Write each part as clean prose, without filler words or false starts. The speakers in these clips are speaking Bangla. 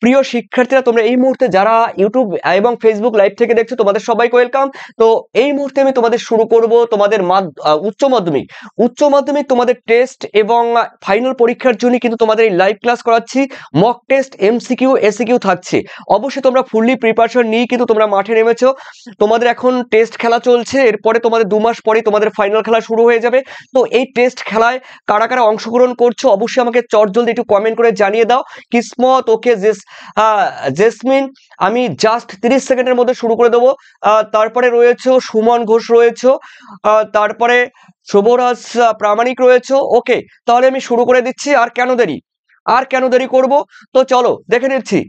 প্রিয় শিক্ষার্থীরা, তোমরা এই মুহূর্তে যারা ইউটিউব এবং ফেসবুক লাইভ থেকে দেখছো তোমাদের সবাইকে ওয়েলকাম। তো এই মুহূর্তে আমি তোমাদের শুরু করব তোমাদের উচ্চ মাধ্যমিক তোমাদের টেস্ট এবং ফাইনাল পরীক্ষার জন্য কিন্তু তোমাদের এই লাইভ ক্লাস করাচ্ছি। মক টেস্ট, এমসিকিউ, এসিকিউ থাকছে। অবশ্যই তোমরা ফুললি প্রিপারেশন নিয়ে কিন্তু তোমরা মাঠে নেমেছো। তোমাদের এখন টেস্ট খেলা চলছে, এরপরে তোমাদের 2 মাস পরে তোমাদের ফাইনাল খেলা শুরু হয়ে যাবে। তো এই টেস্ট খেলায় কারা কারা অংশগ্রহণ করছো অবশ্যই আমাকে চটজলদি একটু কমেন্ট করে জানিয়ে দাও। কিসমত, ওকে, জেসমিন, আমি জাস্ট 30 সেকেন্ডের মধ্যে শুরু করে দেবো। তারপরে রয়েছে সুমন ঘোষ, রয়েছে তারপরে শুভরাজ প্রামাণিক রয়েছে। ওকে, তাহলে আমি শুরু করে দিচ্ছি। আর কেন দেরি করব? তো চলো দেখে নিচ্ছি।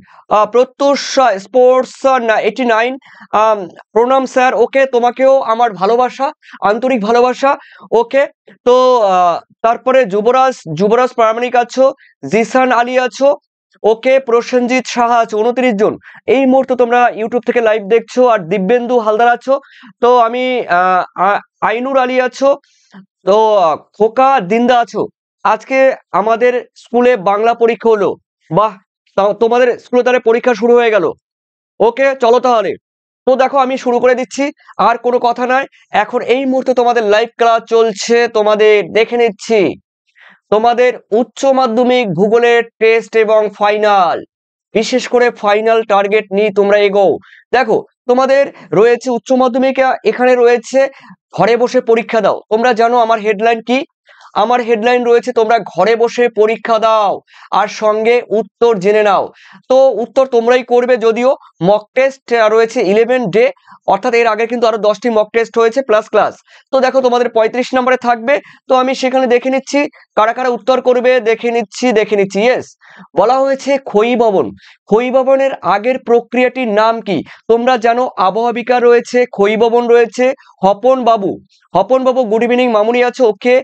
প্রত্যুষ স্পোর্টস 89, প্রণাম স্যার। ওকে, তোমাকেও আমার ভালোবাসা, আন্তরিক ভালোবাসা। ওকে, তো তারপরে যুবরাজ প্রামাণিক আছো, জিসান আলী আছো। ওকে, প্রসেনজিৎ সাহা আছো। 29 জন এই মুহূর্তে তোমরা ইউটিউব থেকে লাইভ দেখছো। আর দিব্যেন্দু হালদার আছো। তো আমি আইনুর আলী আছো। তো খোকা দিন্দা আছো। আজকে আমাদের স্কুলে বাংলা পরীক্ষা হলো। বাহ, তোমাদের স্কুলে তাহলে পরীক্ষা শুরু হয়ে গেল। ওকে, চলো তাহলে। তো দেখো আমি শুরু করে দিচ্ছি, আর কোনো কথা নয়। এখন এই মুহূর্তে তোমাদের লাইভ ক্লাস চলছে, তোমাদের দেখে নিচ্ছি তোমাদের উচ্চ মাধ্যমিক ভূগোলের টেস্ট এবং ফাইনাল। বিশেষ করে ফাইনাল টার্গেট নিয়ে তোমরা এগোও। দেখো তোমাদের রয়েছে উচ্চ মাধ্যমিকে, এখানে রয়েছে ঘরে বসে পরীক্ষা দাও। তোমরা জানো আমার হেডলাইন কি? আমার হেডলাইন রয়েছে তোমরা ঘরে বসে পরীক্ষা দাও আর সঙ্গে উত্তর জেনে নাও। তো উত্তর তোমরাই করবে, যদিও মক টেস্ট রয়েছে 11 ডে, অর্থাৎ এর আগে কিন্তু আরো 10টি মক টেস্ট হয়েছে প্লাস ক্লাস। তো দেখো তোমাদের 35 নম্বরে থাকবে। তো আমি সেখানে দেখে নিচ্ছি কারা কারা উত্তর করবে। দেখে নিচ্ছি। ইয়েস, বলা হয়েছে ক্ষয়ীভবনের আগের প্রক্রিয়াটির নাম কি? তোমরা জানো আবহাওয়া বিকার রয়েছে, ক্ষয়ীভবন রয়েছে, হপন বাবু গুড ইভিনিং, মামুনি আছো। ওকে,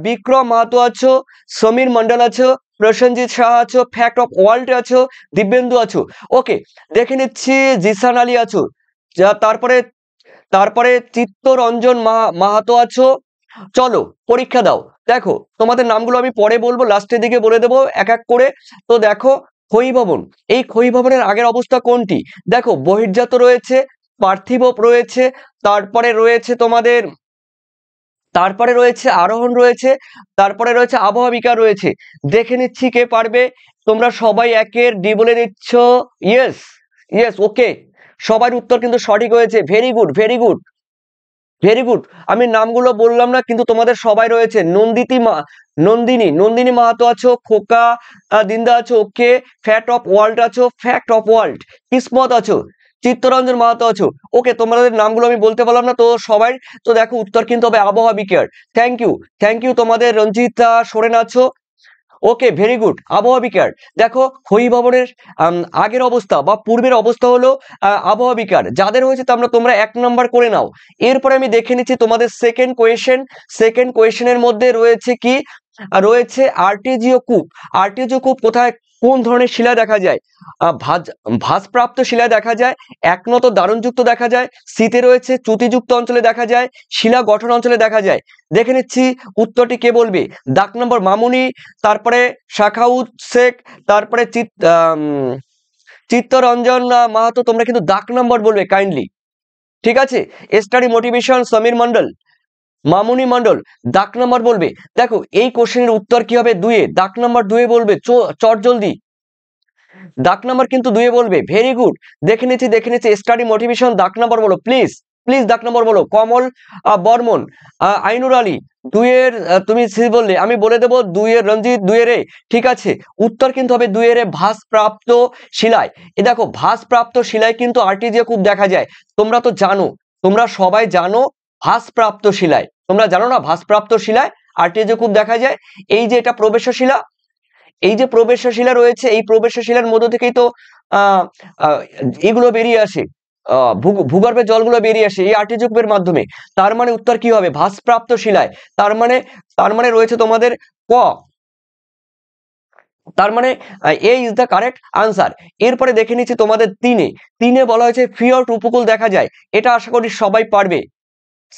বিক্রম মাহাতো আছো, সমীর মন্ডল আছো, প্রসেনজিৎ সাহা আছো, ফ্যাক্ট অফ ওয়ার্ল্ড আছো, দিব্যেন্দু আছো। ওকে, দেখে নিচ্ছি জিসান আলী আছো। তারপরে চিত্তরঞ্জন মাহাতো আছো। চলো পরীক্ষা দাও। দেখো তোমাদের নামগুলো আমি পরে বলবো, লাস্টের দিকে বলে দেবো এক এক করে। তো দেখো ক্ষয়ীভবন, এই ক্ষয়ীভবনের আগের অবস্থা কোনটি? দেখো বহির্জাত রয়েছে, পার্থিব রয়েছে, তারপরে রয়েছে আরোহণ রয়েছে, তারপরে রয়েছে আবহাওয়া বিকার রয়েছে। দেখে নিচ্ছি কে পারবে। তোমরা সবাই একের ডি বলে দিচ্ছ। ইয়েস, ওকে, সবার উত্তর কিন্তু সঠিক হয়েছে। Very good. আমি নামগুলো বললাম না, কিন্তু তোমাদের সবাই রয়েছে। নন্দিনী মাহাতো আছো, খোকা দিন্দা আছো। ওকে, ফ্যাক্ট অফ ওয়ার্ল্ড। কিসমত আছো, চিত্তরঞ্জন মাহাতো আছো। ওকে, তোমাদের নামগুলো আমি বলতে পারলাম না তো সবাই। তো দেখো উত্তর কিন্তু হবে আবহাওয়া বিকার। থ্যাংক ইউ তোমাদের। রঞ্জিতা সোরেন আছো। ওকে, ভেরি গুড, আবহাওয়া বিকার। দেখো ক্ষয়ীভবনের আগের অবস্থা বা পূর্বের অবস্থা হলো আবহাওয়া বিকার। যাদের হয়েছে তোমরা 1 নম্বর করে নাও। এরপরে আমি দেখে নিচ্ছি তোমাদের সেকেন্ড কোয়েশ্চেনের মধ্যে রয়েছে কি? রয়েছে আর্টেজিও কূপ কোথায়, কোন ধরনের শিলা দেখা যায়? ভাঁজপ্রাপ্ত শিলা দেখা যায়, একনত দারুণযুক্ত দেখা যায়, শীতে রয়েছে চ্যুতিযুক্ত অঞ্চলে দেখা যায়, শিলা গঠন অঞ্চলে দেখা যায়। দেখে নিচ্ছি উত্তরটি কে বলবে। দাগ নম্বর মামুনি, তারপরে শাখাউত শেখ, তারপরে চিত্তরঞ্জন মাহাতো। তোমরা কিন্তু দাগ নম্বর বলবে কাইন্ডলি, ঠিক আছে? স্টাডি মোটিভেশন সমীর মন্ডল, মামুনি মন্ডল, দাগ নম্বর বলবে। দেখো এই কোশ্চেনের উত্তর কি হবে? 2 দাগ নম্বর 2 বলবে। চট জলদি, দাগ নাম্বার কিন্তু 2 বলবে। ভেরি গুড, দেখে নিচ্ছি। স্টাডি মোটিভেশন দাগ নাম্বার বলো প্লিজ দাগ নাম্বার বলো। কমল বর্মন, আইনুর আলী 2 এর, তুমি বললে আমি বলে দেবো 2 এর। রঞ্জিত 2 এর, ঠিক আছে। উত্তর কিন্তু হবে 2 এর ভাঁজপ্রাপ্ত শিলায়। এ দেখো ভাঁজপ্রাপ্ত শিলায় কিন্তু আর্টেজিয়া কূপ দেখা যায়। তোমরা তো জানো, তোমরা সবাই জানো ভাঁজপ্রাপ্ত শিলায়, তোমরা জানো না ভাঁজপ্রাপ্ত শিলায় আর্টেজিয়া কূপ দেখা যায়। এই যে এটা প্রবেশ শিলা, এই যে প্রবেশ শিলা রয়েছে, এই প্রবেশ শিলার মধ্য থেকেই তো এগুলো বেরিয়ে আসে, ভূগর্ভের জলগুলো বেরিয়ে আসে এই আর্টেজিয়া মাধ্যমে। তার মানে উত্তর কি হবে? ভাঁজপ্রাপ্ত শিলায়। তার মানে রয়েছে তোমাদের ক। তার মানে এ ইজ দ্য কারেক্ট আনসার। এরপরে দেখে নিচ্ছি তোমাদের 3 বলা হয়েছে ফিয়র্ড উপকূল দেখা যায়। এটা আশা করি সবাই পারবে।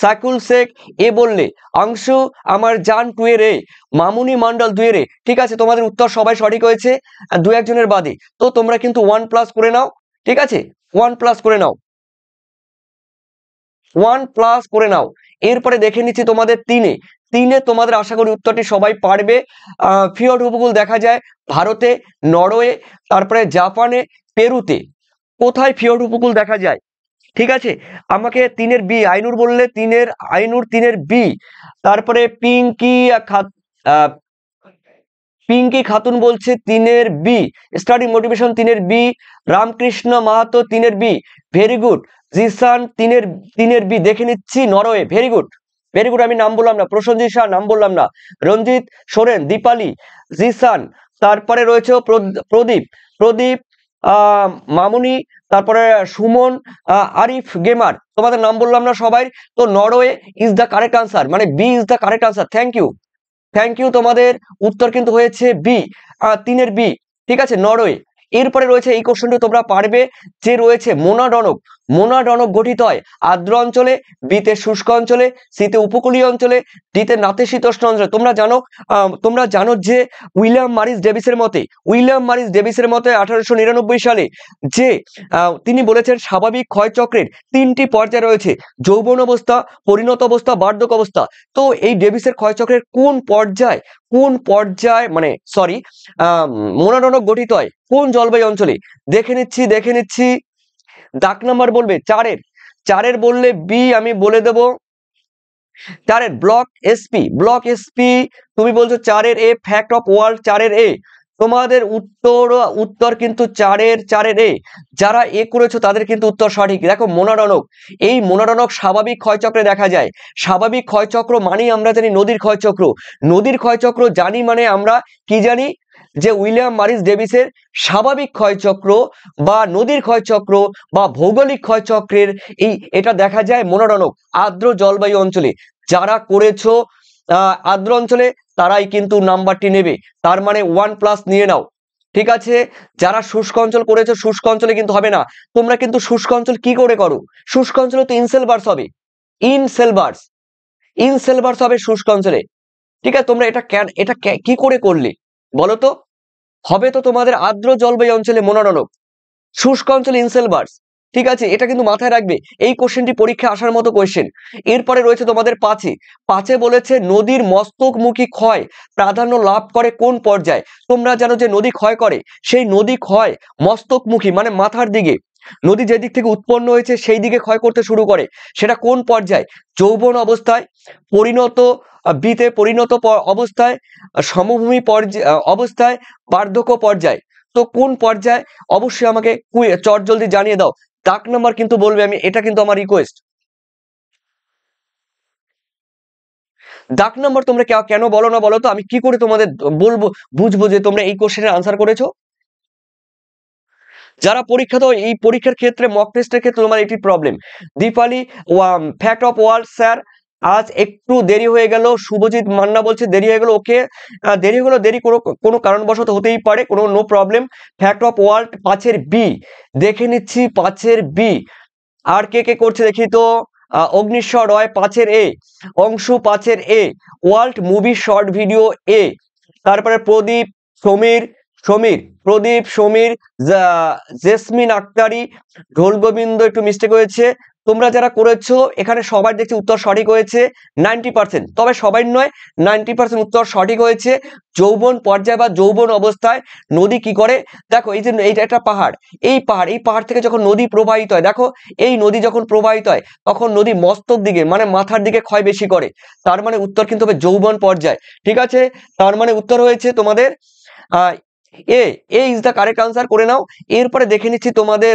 সাইকুল শেখ এ বললে, অংশু আমার জান 2 এর এ, মামুনি মন্ডল 2 এর এ। ঠিক আছে, তোমাদের উত্তর সবাই সঠিক হয়েছে, দু একজনের বাদে। তো তোমরা কিন্তু 1+ করে নাও। ঠিক আছে, 1+ করে নাও, 1+ করে নাও। এরপরে দেখে নিচ্ছি তোমাদের 3-এ। 3-এ তোমাদের আশা করি উত্তরটি সবাই পারবে। ফিয়র্ড উপকূল দেখা যায় ভারতে, নরওয়ে, তারপরে জাপানে, পেরুতে। কোথায় ফিয়র্ড উপকূল দেখা যায়? ঠিক আছে, আমাকে 3-এর বি, আইনুর বললে 3-এর আইনুর 3-এর বি। তারপরে পিঙ্কি খাতুন বলছে 3-এর বি। স্টাডি মোটিভেশন 3-এর বি। রামকৃষ্ণ মাহাতো 3-এর বি। Very good. জিসান 3-এর বি। দেখে নিচ্ছি Norway. Very good, very good. আমি নাম বললাম না, প্রসঞ্জিৎ শাহ নাম বললাম না। রঞ্জিত সোরেন, দীপালি, জিসান, তারপরে রয়েছে প্রদীপ, প্রদীপ মামুনি, তারপরে সুমন, আরিফ গেমার, তোমাদের নাম বললাম না সবাই। তো Norway is the correct answer, মানে B is the correct answer. Thank you, thank you. তোমাদের উত্তর কিন্তু হয়েছে বি, 3-এর বি। ঠিক আছে, নরওয়ে। এরপরে রয়েছে এই কোশ্চেনটি তোমরা পারবে, যে রয়েছে মোনাডনক। মোনাডনক গঠিত হয় আর্দ্র অঞ্চলে, বিতে শুষ্ক অঞ্চলে, সিতে উপকূলীয় অঞ্চলে, ডিতে নাতিশীতোষ্ণ অঞ্চলে। তোমরা জানো যে উইলিয়াম মরিস ডেভিসের মতে, 1899 সালে যে তিনি বলেছেন স্বাভাবিক ক্ষয়চক্রের 3টি পর্যায় রয়েছে, যৌবন অবস্থা, পরিণত অবস্থা, বার্ধক্য অবস্থা। তো এই ডেভিসের ক্ষয়চক্রের কোন পর্যায় মানে সরি মোনাডনক গঠিত হয় কোন জলবায়ু অঞ্চলে? দেখে নিচ্ছি। দাগ নাম্বার বলবে 4-এর বললে বি, আমি বলে দেব 4-এর ব্লক এসপি। তুমি বলছো 4-এর এ, ফ্যাক্ট অফ ওয়ার্ল্ড 4-এর এ। তোমাদের উত্তর কিন্তু 4-এর এ। যারা এ করেছো তাদের কিন্তু উত্তর সঠিক। দেখো মোনাডনক, এই মোনাডনক স্বাভাবিক ক্ষয়চক্রে দেখা যায়। স্বাভাবিক ক্ষয়চক্র মানেই আমরা জানি নদীর ক্ষয়চক্র। নদীর ক্ষয়চক্র জানি মানে আমরা কি জানি, যে উইলিয়াম মরিস ডেভিসের স্বাভাবিক ক্ষয়চক্র বা নদীর ক্ষয়চক্র বা ভৌগোলিক ক্ষয়চক্রের এটা দেখা যায় মোনাডনক আর্দ্র জলবায়ু অঞ্চলে। যারা করেছো আর্দ্র অঞ্চলে তারাই কিন্তু নাম্বারটি নেবে, তার মানে 1+ নিয়ে নাও। ঠিক আছে, যারা শুষ্ক অঞ্চল করেছো শুষ্ক অঞ্চলে কিন্তু হবে না। তোমরা কিন্তু শুষ্ক অঞ্চল কি করে করো? শুষ্ক অঞ্চলে তো ইনসেলবার্স হবে, ইনসেলবার্স হবে শুষ্ক অঞ্চলে। ঠিক আছে, তোমরা এটা কি করে করলে বলো তো? হবে তো তোমাদের আর্দ্র জলবায়ু অঞ্চলে মোনাডনক, শুষ্ক অঞ্চলে ইনসেলবার্স। ঠিক আছে, এটা কিন্তু মাথায় রাখবে, এই কোশ্চেনটি পরীক্ষা আসার মতো কোশ্চেন। এরপরে রয়েছে তোমাদের 5-এ বলেছে নদীর মস্তকমুখী ক্ষয় প্রাধান্য লাভ করে কোন পর্যায়ে? তোমরা জানো যে নদী ক্ষয় করে, সেই নদী ক্ষয় মস্তকমুখী মানে মাথার দিকে, নদী যে দিক থেকে উৎপন্ন হয়েছে সেই দিকে ক্ষয় করতে শুরু করে। সেটা কোন পর্যায়ে? যৌবন অবস্থায়, বিতে পরিণত অবস্থায়, সমভূমি অবস্থায়, বার্ধক্য পর্যায়ে। তো কোন পর্যায়ে অবশ্যই আমাকে চট জলদি জানিয়ে দাও। দাগ নাম্বার কিন্তু বলবে, আমি এটা কিন্তু আমার রিকোয়েস্ট। দাগ নাম্বার তোমরা কেন বলো না বলো তো, আমি কি করে তোমাদের বলবো, বুঝবো যে তোমরা এই কোশ্চেনের আনসার করেছো? যারা পরীক্ষা দাও এই পরীক্ষার ক্ষেত্রে মক টেস্টের ক্ষেত্রে তোমার এটি problem. Dipali, fact of world sir আজ একটু দেরি হয়ে গেল। শুভজিৎ মান্না বলছে দেরি হয়ে গেল। ওকে, দেরি হলো, দেরি কোনো কারণবশত হতেই পারে, কোনো no problem. Fact of world 5-এর বি। দেখে নিচ্ছি 5-এর বি। আর কে করছে দেখি তো। অগ্নিশ্বর রয় 5-এর এ, অংশু 5-এর A, world movie short video A. তারপরে প্রদীপ সমীর, জেসমিন আক্তারি, ঢোল গোবিন্দ একটু মিস্টেক হয়েছে। তোমরা যারা করেছো এখানে সবার দেখছি উত্তর সঠিক হয়েছে 90%, তবে সবাই নয়, 90% উত্তর সঠিক হয়েছে। যৌবন পর্যায় বা যৌবন অবস্থায় নদী কি করে? দেখো এই যে এইটা একটা পাহাড়, এই পাহাড় থেকে যখন নদী প্রবাহিত হয়, দেখো এই নদী যখন প্রবাহিত হয় তখন নদী মস্তক দিকে মানে মাথার দিকে ক্ষয় বেশি করে। তার মানে উত্তর কিন্তু হবে যৌবন পর্যায়। ঠিক আছে, তার মানে উত্তর হয়েছে তোমাদের আহ এ ইজ দ্য কারেক্ট আনসার করে নাও। এরপরে দেখে নিচ্ছি তোমাদের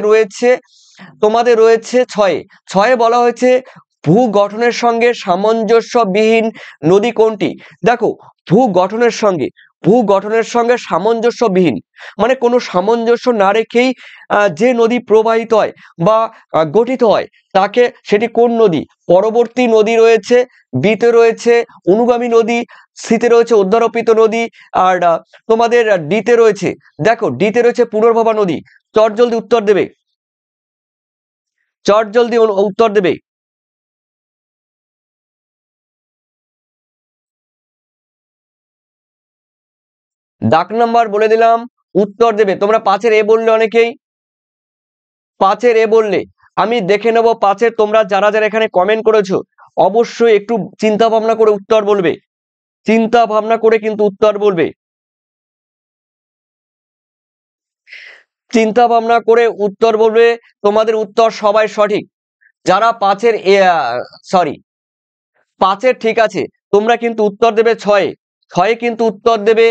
রয়েছে 6-এ বলা হয়েছে ভূ গঠনের সঙ্গে সামঞ্জস্যবিহীন নদী কোনটি? দেখো ভূ গঠনের সঙ্গে সামঞ্জস্যবিহীন মানে কোনো সামঞ্জস্য না রেখেই যে নদী প্রবাহিত হয় বা গঠিত হয় তাকে, সেটি কোন নদী? পরবর্তী নদী রয়েছে, বিতে রয়েছে অনুগামী নদী, সিতে রয়েছে অধ্যারোপিত নদী, আর তোমাদের ডিতে রয়েছে, দেখো ডিতে রয়েছে পুনর্ভবা নদী। চট জলদি উত্তর দেবে। দাগ নাম্বার বলে দিলাম, উত্তর দেবে। তোমরা 5-এর এ বললে অনেকেই, 5-এর এ বললে, আমি দেখে নেব 5-এর তোমরা যারা যারা এখানে কমেন্ট করেছো অবশ্যই একটু চিন্তা ভাবনা করে উত্তর বলবে, চিন্তা ভাবনা করে কিন্তু উত্তর বলবে, চিন্তা ভাবনা করে উত্তর বলবে। তোমাদের উত্তর সবাই সঠিক। যারা 5-এর সরি 5-এর ঠিক আছে, তোমরা কিন্তু উত্তর দেবে 6-এ, 6-এ কিন্তু উত্তর দেবে,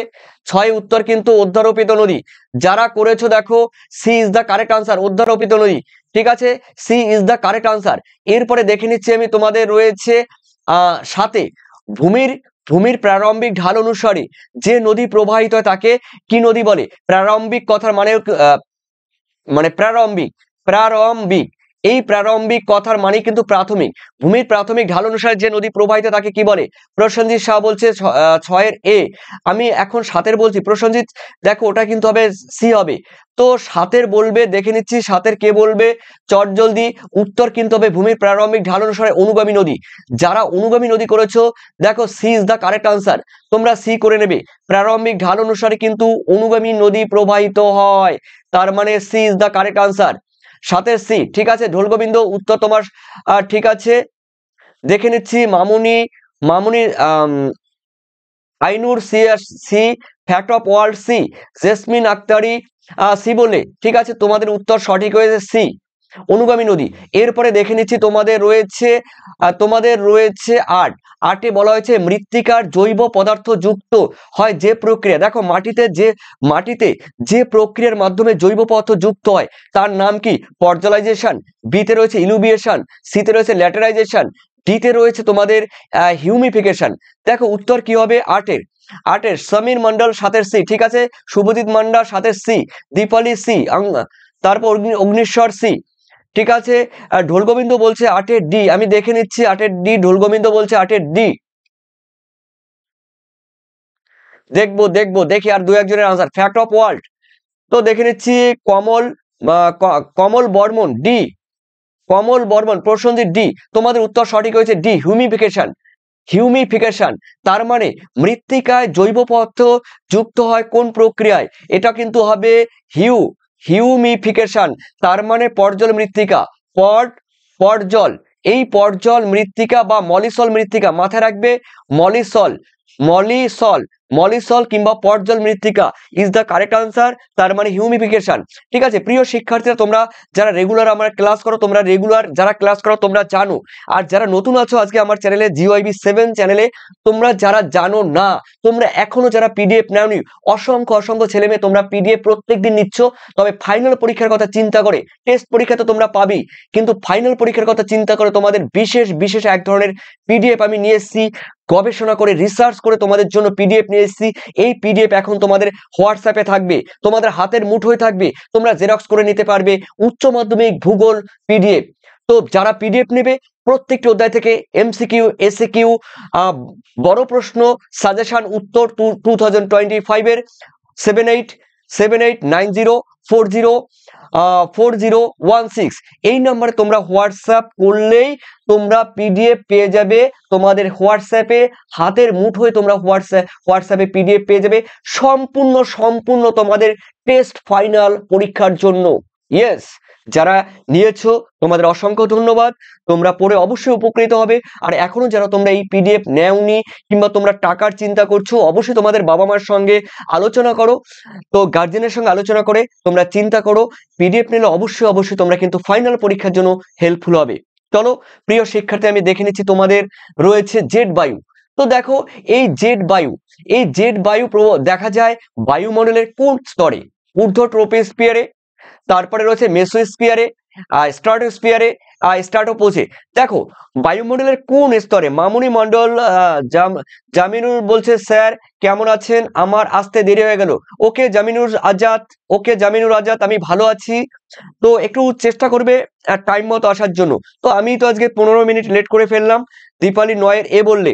6 উত্তর কিন্তু অধ্যারোপিত নদী। যারা করেছো দেখো C is the correct answer, অধ্যারোপিত নদী। ঠিক আছে, C is the correct answer. এরপরে দেখে নিচ্ছি আমি, তোমাদের রয়েছে 7-এ, ভূমির ভূমির প্রারম্ভিক ঢাল অনুসারে যে নদী প্রবাহিত হয় তাকে কি নদী বলে? প্রারম্ভিক কথার মানে মানে প্রারম্ভিক, প্রারম্ভিক, এই প্রারম্ভিক কথার মানে কিন্তু প্রাথমিক। ভূমির প্রাথমিক ঢাল অনুসারে যে নদী প্রবাহিত তাকে কি বলে? প্রসেনজিৎ শাহ বলছে 6-এর এ। আমি এখন 7-এর বলছি, প্রসেনজিৎ দেখো ওটা কিন্তু হবে সি হবে। তো 7-এর বলবে, দেখে নিচ্ছি 7-এর কে বলবে চটজলদি। উত্তর কিন্তু হবে ভূমির প্রারম্ভিক ঢাল অনুসারে অনুগামী নদী। যারা অনুগামী নদী করেছো দেখো C is the correct answer, তোমরা সি করে নেবে। প্রারম্ভিক ঢাল অনুসারে কিন্তু অনুগামী নদী প্রবাহিত হয়, তার মানে C is the correct answer. 7-এর সি ঠিক আছে। ঢোলগোবিন্দ উত্তর তোমার ঠিক আছে। দেখে নিচ্ছি Mamuni, Mamuni Ainur C, C, fact of world C, Jesmin Aktari C বলে। ঠিক আছে, তোমাদের উত্তর সঠিক হয়েছে সি, অনুগামী নদী। এরপরে দেখে নিচ্ছি তোমাদের রয়েছে, তোমাদের রয়েছে 8-এ বলা হয়েছে মৃত্তিকার জৈব পদার্থ যুক্ত হয় যে প্রক্রিয়া। দেখো মাটিতে যে প্রক্রিয়ার মাধ্যমে জৈব পদার্থ যুক্ত হয় তার নাম কি? পর্জলাইজেশন। বিতে রয়েছে ইলুবিয়েশন, সিতে রয়েছে ল্যাটেরাইজেশন, ডিতে রয়েছে তোমাদের হিউমিফিকেশন। দেখো উত্তর কি হবে 8-এর সমীর মন্ডল 7-এর সি। ঠিক আছে, শুভজিৎ মান্ডা 7-এর সি, দীপালি সি, তারপর অগ্নিশ্বর সি। ঠিক আছে, ঢোলগোবিন্দ বলছে 8-এর ডি। আমি দেখে নিচ্ছি 8-এর ডি, ঢোলগোবিন্দ বলছে 8-এর ডি। দেখি আর দু একজনের আনসার। ফ্যাক্ট অফ ওয়ার্ল্ড তো দেখে নিচ্ছি কমল, কমল বর্মন ডি, কমল বর্মন, প্রসেনজিৎ ডি। তোমাদের উত্তর সঠিক হয়েছে ডি, হিউমিফিকেশন। হিউমিফিকেশন তার মানে মৃত্তিকায় জৈব পদার্থ যুক্ত হয় কোন প্রক্রিয়ায়? এটা কিন্তু হবে হিউমিফিকেশন, তার মানে পর্জল মৃত্তিকা, পর্জল, এই পর্জল মৃত্তিকা বা মলিসল মৃত্তিকা, মাথায় রাখবে মলিসল, মলিসল, মলিসল কিংবা পর্জল মৃত্তিকা ইজ দ্য কারেক্ট আনসার, তার মানে হিউমিফিকেশন। ঠিক আছে প্রিয় শিক্ষার্থীরা, তোমরা যারা রেগুলার আমার ক্লাস করো, তোমরা রেগুলার যারা ক্লাস করো তোমরা জানো। আর যারা নতুন আছো আজকে আমার চ্যানেলে জিওআইবি 7 চ্যানেলে, তোমরা যারা জানো না, তোমরা এখনো যারা পিডিএফ নাওনি, অসংখ্য অসংখ্য ছেলে মেয়ে তোমরা পিডিএফ প্রত্যেকদিন নিচ্ছ। তবে ফাইনাল পরীক্ষার কথা চিন্তা করে, টেস্ট পরীক্ষা তো তোমরা পাবেই, কিন্তু ফাইনাল পরীক্ষার কথা চিন্তা করে তোমাদের বিশেষ বিশেষ এক ধরনের পিডিএফ আমি নিয়ে এসেছি, গবেষণা করে রিসার্চ করে তোমাদের জন্য পিডিএফ নিয়ে এসেছি। এই পিডিএফ এখন তোমাদের হোয়াটসঅ্যাপে থাকবে, তোমাদের হাতের মুঠোয় থাকবে, তোমরা জেরক্স করে নিতে পারবে। উচ্চ মাধ্যমিক ভূগোল পিডিএফ। তো যারা পিডিএফ নেবে প্রত্যেকটি অধ্যায় থেকে এমসিকিউ, এসিকিউ, বড় প্রশ্ন, সাজেশন, উত্তর 2025-এর 7890404016 এই নম্বরে তোমরা হোয়াটসঅ্যাপ করলেই তোমরা পিডিএফ পেয়ে যাবে। তোমাদের হোয়াটসঅ্যাপে হাতের মুঠোয় তোমরা হোয়াটসঅ্যাপে পিডিএফ পেয়ে যাবে সম্পূর্ণ তোমাদের টেস্ট ফাইনাল পরীক্ষার জন্য। ইয়েস, যারা নিয়েছো তোমাদের অসংখ্য ধন্যবাদ, তোমরা পড়ে অবশ্যই উপকৃত হবে। আর এখনো যারা তোমরা এই পিডিএফ নেওনি কিংবা তোমরা টাকার চিন্তা করছো, অবশ্যই তোমাদের বাবা মার সঙ্গে আলোচনা করো, তো গার্জেনের সঙ্গে আলোচনা করে তোমরা চিন্তা করো। পিডিএফ নিলে অবশ্যই তোমরা কিন্তু ফাইনাল পরীক্ষার জন্য হেল্পফুল হবে। চলো প্রিয় শিক্ষার্থী, আমি দেখে নিচ্ছি তোমাদের রয়েছে জেট বায়ু। তো দেখো এই জেট বায়ু দেখা যায় বায়ুমণ্ডলের কোন স্তরে? ঊর্ধ্ব ট্রপোস্ফিয়ারে, তারপরে রয়েছে মেসোস্ফিয়ারে, স্ট্রাটোস্ফিয়ারে, স্ট্রাটোপোজে। দেখো বায়ুমণ্ডলের কোন স্তরে? মামুনি মন্ডল জামিনুর বলছে স্যার কেমন আছেন, আমার আসতে দেরি হয়ে গেল। ওকে জামিনুর আজাদ, আমি ভালো আছি। তো একটু চেষ্টা করবে টাইম মতো আসার জন্য। তো আমি তো আজকে 15 মিনিট লেট করে ফেললাম। দীপালি 9-এর এ বললে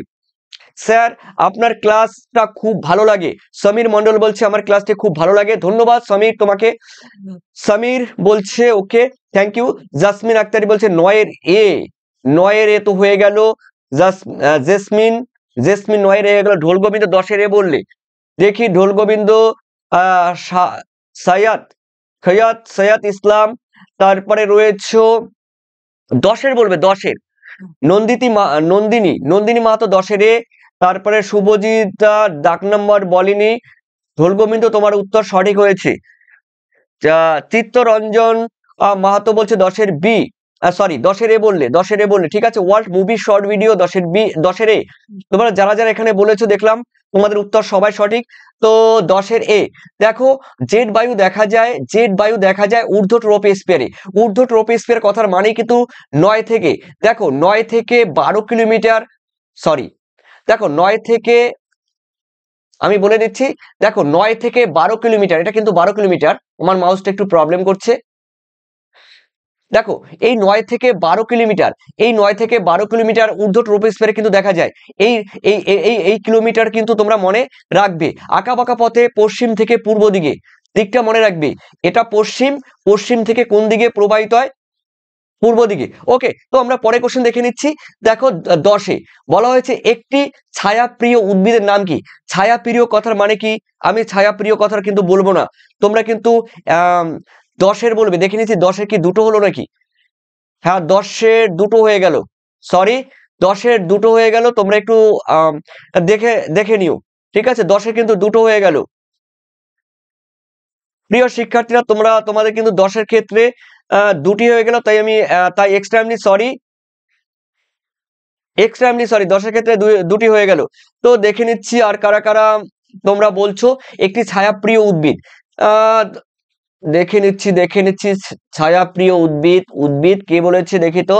স্যার আপনার ক্লাসটা খুব ভালো লাগে। সমীর মন্ডল বলছে আমার ক্লাসটি খুব ভালো লাগে। ধন্যবাদ সমীর তোমাকে। সমীর বলছে ওকে, থ্যাংক ইউ। জাসমিন আক্তারি বলছে 9-এর এ তো হয়ে গেল। জেসমিন 9-এর এ হয়ে গেল। ঢোলগোবিন্দ 10-এর এ বললে, দেখি ঢোল গোবিন্দ, সৈয়দ সৈয়দ ইসলাম, তারপরে রয়েছে 10-এর বলবে, 10-এর নন্দিনী মাহাতো 10-এর এ, তারপরে শুভজিৎ ডাক নাম্বার বলেনি। ঢোল গোবিন্দ তোমার উত্তর সঠিক হয়েছে। চিত্তরঞ্জন মাহাতো বলছে 10-এর বি, সরি 10-এর এ বললে, 10-এর এ বললে, ঠিক আছে। ওয়ার্ল্ড মুভি শর্ট ভিডিও 10-এর বি, 10-এর এ। তোমরা যারা যারা এখানে বলেছো দেখলাম তোমাদের উত্তর সবাই সঠিক। তো 10-এর এ দেখো, জেট বায়ু দেখা যায় ঊর্ধ্ব ট্রপোস্ফিয়ারে। ঊর্ধ্ব ট্রপোস্ফিয়ার কথার মানে কিন্তু 9 থেকে, দেখো 9 থেকে 12 কিলোমিটার, সরি দেখো 9 থেকে, আমি বলে দিচ্ছি, দেখো 9 থেকে 12 কিলোমিটার, এটা কিন্তু 12 কিলোমিটার, আমার মাউসটা একটু প্রবলেম করছে। দেখো এই 9 থেকে 12 কিলোমিটার, এই 9 থেকে 12 কিলোমিটার ঊর্ধ্ব ট্রপোস্ফিয়ারে কিন্তু দেখা যায়। এই এই এই এই কিলোমিটার কিন্তু তোমরা মনে রাখবে। আঁকাবাঁকা পথে পশ্চিম থেকে পূর্ব দিকে, দিকটা মনে রাখবে। এটা পশ্চিম থেকে কোন দিকে প্রবাহিত হয়? পূর্ব দিকে। ওকে, তো আমরা পরে কোশ্চেন দেখে নিচ্ছি। দেখো 10-এ বলা হয়েছে একটি ছায়াপ্রিয় উদ্ভিদের নাম কি? ছায়াপ্রিয় কথার মানে কি? আমি ছায়াপ্রিয় কথার কিন্তু বলবো না, তোমরা কিন্তু 10-এর বলবে। দেখে নিচ্ছি 10-এর কি দুটো হলো নাকি? হ্যাঁ 10-এর দুটো হয়ে গেল, সরি 10-এর দুটো হয়ে গেল, তোমরা একটু দেখে নিও, ঠিক আছে। 10-এর কিন্তু দুটো হয়ে গেল। প্রিয় শিক্ষার্থীরা, তোমাদের কিন্তু 10-এর ক্ষেত্রে দুটি হয়ে গেল, তাই এক্সট্রিমলি সরি 10-এর ক্ষেত্রে দুটি হয়ে গেল। তো দেখে নিচ্ছি আর কারা কারা তোমরা বলছো একটি ছায়াপ্রিয় উদ্ভিদ। আহ দেখে নিচ্ছি ছায়াপ্রিয় উদ্ভিদ কে বলেছে দেখি তো।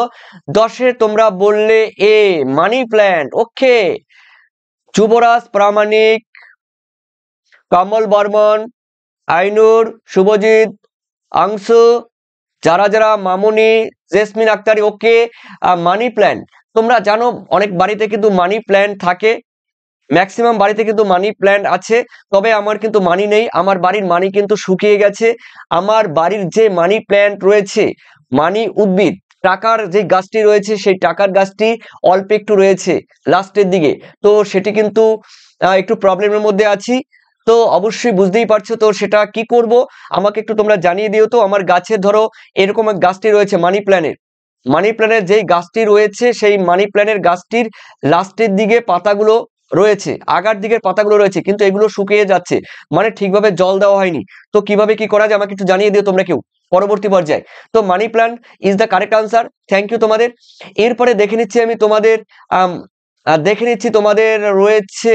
10-এ তোমরা বললে এ, মানি প্ল্যান্ট। ওকে, যুবরাজ প্রামাণিক, কমল বর্মন, আইনুর, শুভজিৎ, আংশু, যারা মামুনি, জেসমিন আক্তারি। ওকে, মানি প্ল্যান্ট, তোমরা জানো অনেক বাড়িতে কিন্তু মানি প্ল্যান্ট থাকে, ম্যাক্সিমাম বাড়িতে কিন্তু মানি প্ল্যান্ট আছে। তবে আমার কিন্তু মানি নেই, আমার বাড়ির মানি কিন্তু শুকিয়ে গেছে। আমার বাড়ির যে মানি প্ল্যান্ট রয়েছে, মানি উদ্ভিদ, টাকার যে গাছটি রয়েছে, সেই টাকার গাছটি অল্প একটু রয়েছে লাস্টের দিকে, তো সেটি কিন্তু একটু প্রবলেমের মধ্যে আছি। তো অবশ্যই বুঝতেই পারছো, তো সেটা কি করব আমাকে একটু তোমরা জানিয়ে দিও। তো আমার গাছে ধরো এরকম এক গাছটি রয়েছে মানি প্ল্যান্টের যেই গাছটি রয়েছে, সেই মানি প্ল্যান্টের গাছটির লাস্টের দিকে পাতাগুলো রয়েছে, আগার দিকের পাতাগুলো রয়েছে, কিন্তু এগুলো শুকিয়ে যাচ্ছে, মানে ঠিকভাবে জল দেওয়া হয়নি। তো কিভাবে কি করা যায় আমাকে একটু জানিয়ে দিও তোমরা কেউ পরবর্তী পর্যায়ে। তো money plant is the correct answer, thank you তোমাদের। এরপরে দেখে নিচ্ছি আমি তোমাদের রয়েছে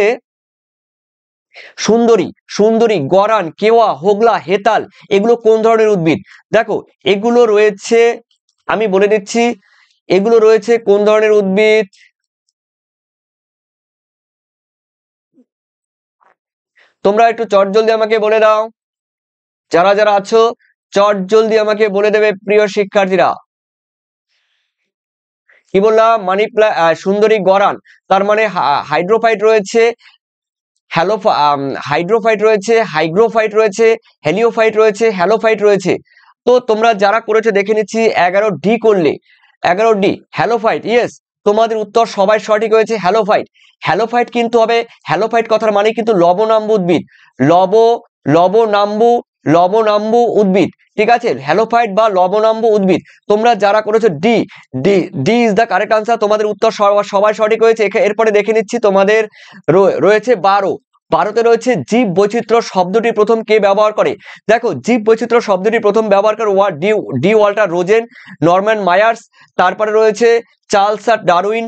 সুন্দরী, গরান, কেওয়া, হোগলা, হেতাল, এগুলো কোন ধরনের উদ্ভিদ? দেখো এগুলো রয়েছে, আমি বলে দিচ্ছি এগুলো রয়েছে কোন ধরনের উদ্ভিদ। তোমরা একটু চটজলদি আমাকে বলে দাও, যারা আছো চটজলদি আমাকে বলে দেবে প্রিয় শিক্ষার্থীরা। কি বললাম? সুন্দরী, গরান, তার মানে হাইড্রোফাইট রয়েছে, হাইড্রোফাইট রয়েছে, হাইগ্রোফাইট রয়েছে, হেলিওফাইট রয়েছে, হ্যালোফাইট রয়েছে। তো তোমরা যারা করেছো দেখে নিচ্ছি 11D করলে, 11D হ্যালোফাইট, ইয়েস, তোমাদের উত্তর সবাই সঠিক হয়েছে। হ্যালোফাইট কিন্তু হবে, হ্যালোফাইট কথার মানে কিন্তু লবণাম্বু উদ্ভিদ, লব লবণাম্বু উদ্ভিদ, ঠিক আছে, হ্যালোফাইট বা লবণাম্বু উদ্ভিদ। তোমরা যারা করেছো D D D is the correct answer, তোমাদের উত্তর সবাই সঠিক হয়েছে। এরপরে দেখে নিচ্ছি তোমাদের রয়েছে 12তে রয়েছে জীব বৈচিত্র্য শব্দটি প্রথম কে ব্যবহার করে? দেখো জীব বৈচিত্র্য শব্দটি প্রথম ব্যবহার করে D Walter Rosen, Norman Myers, তারপরে রয়েছে চার্লস ডারউইন,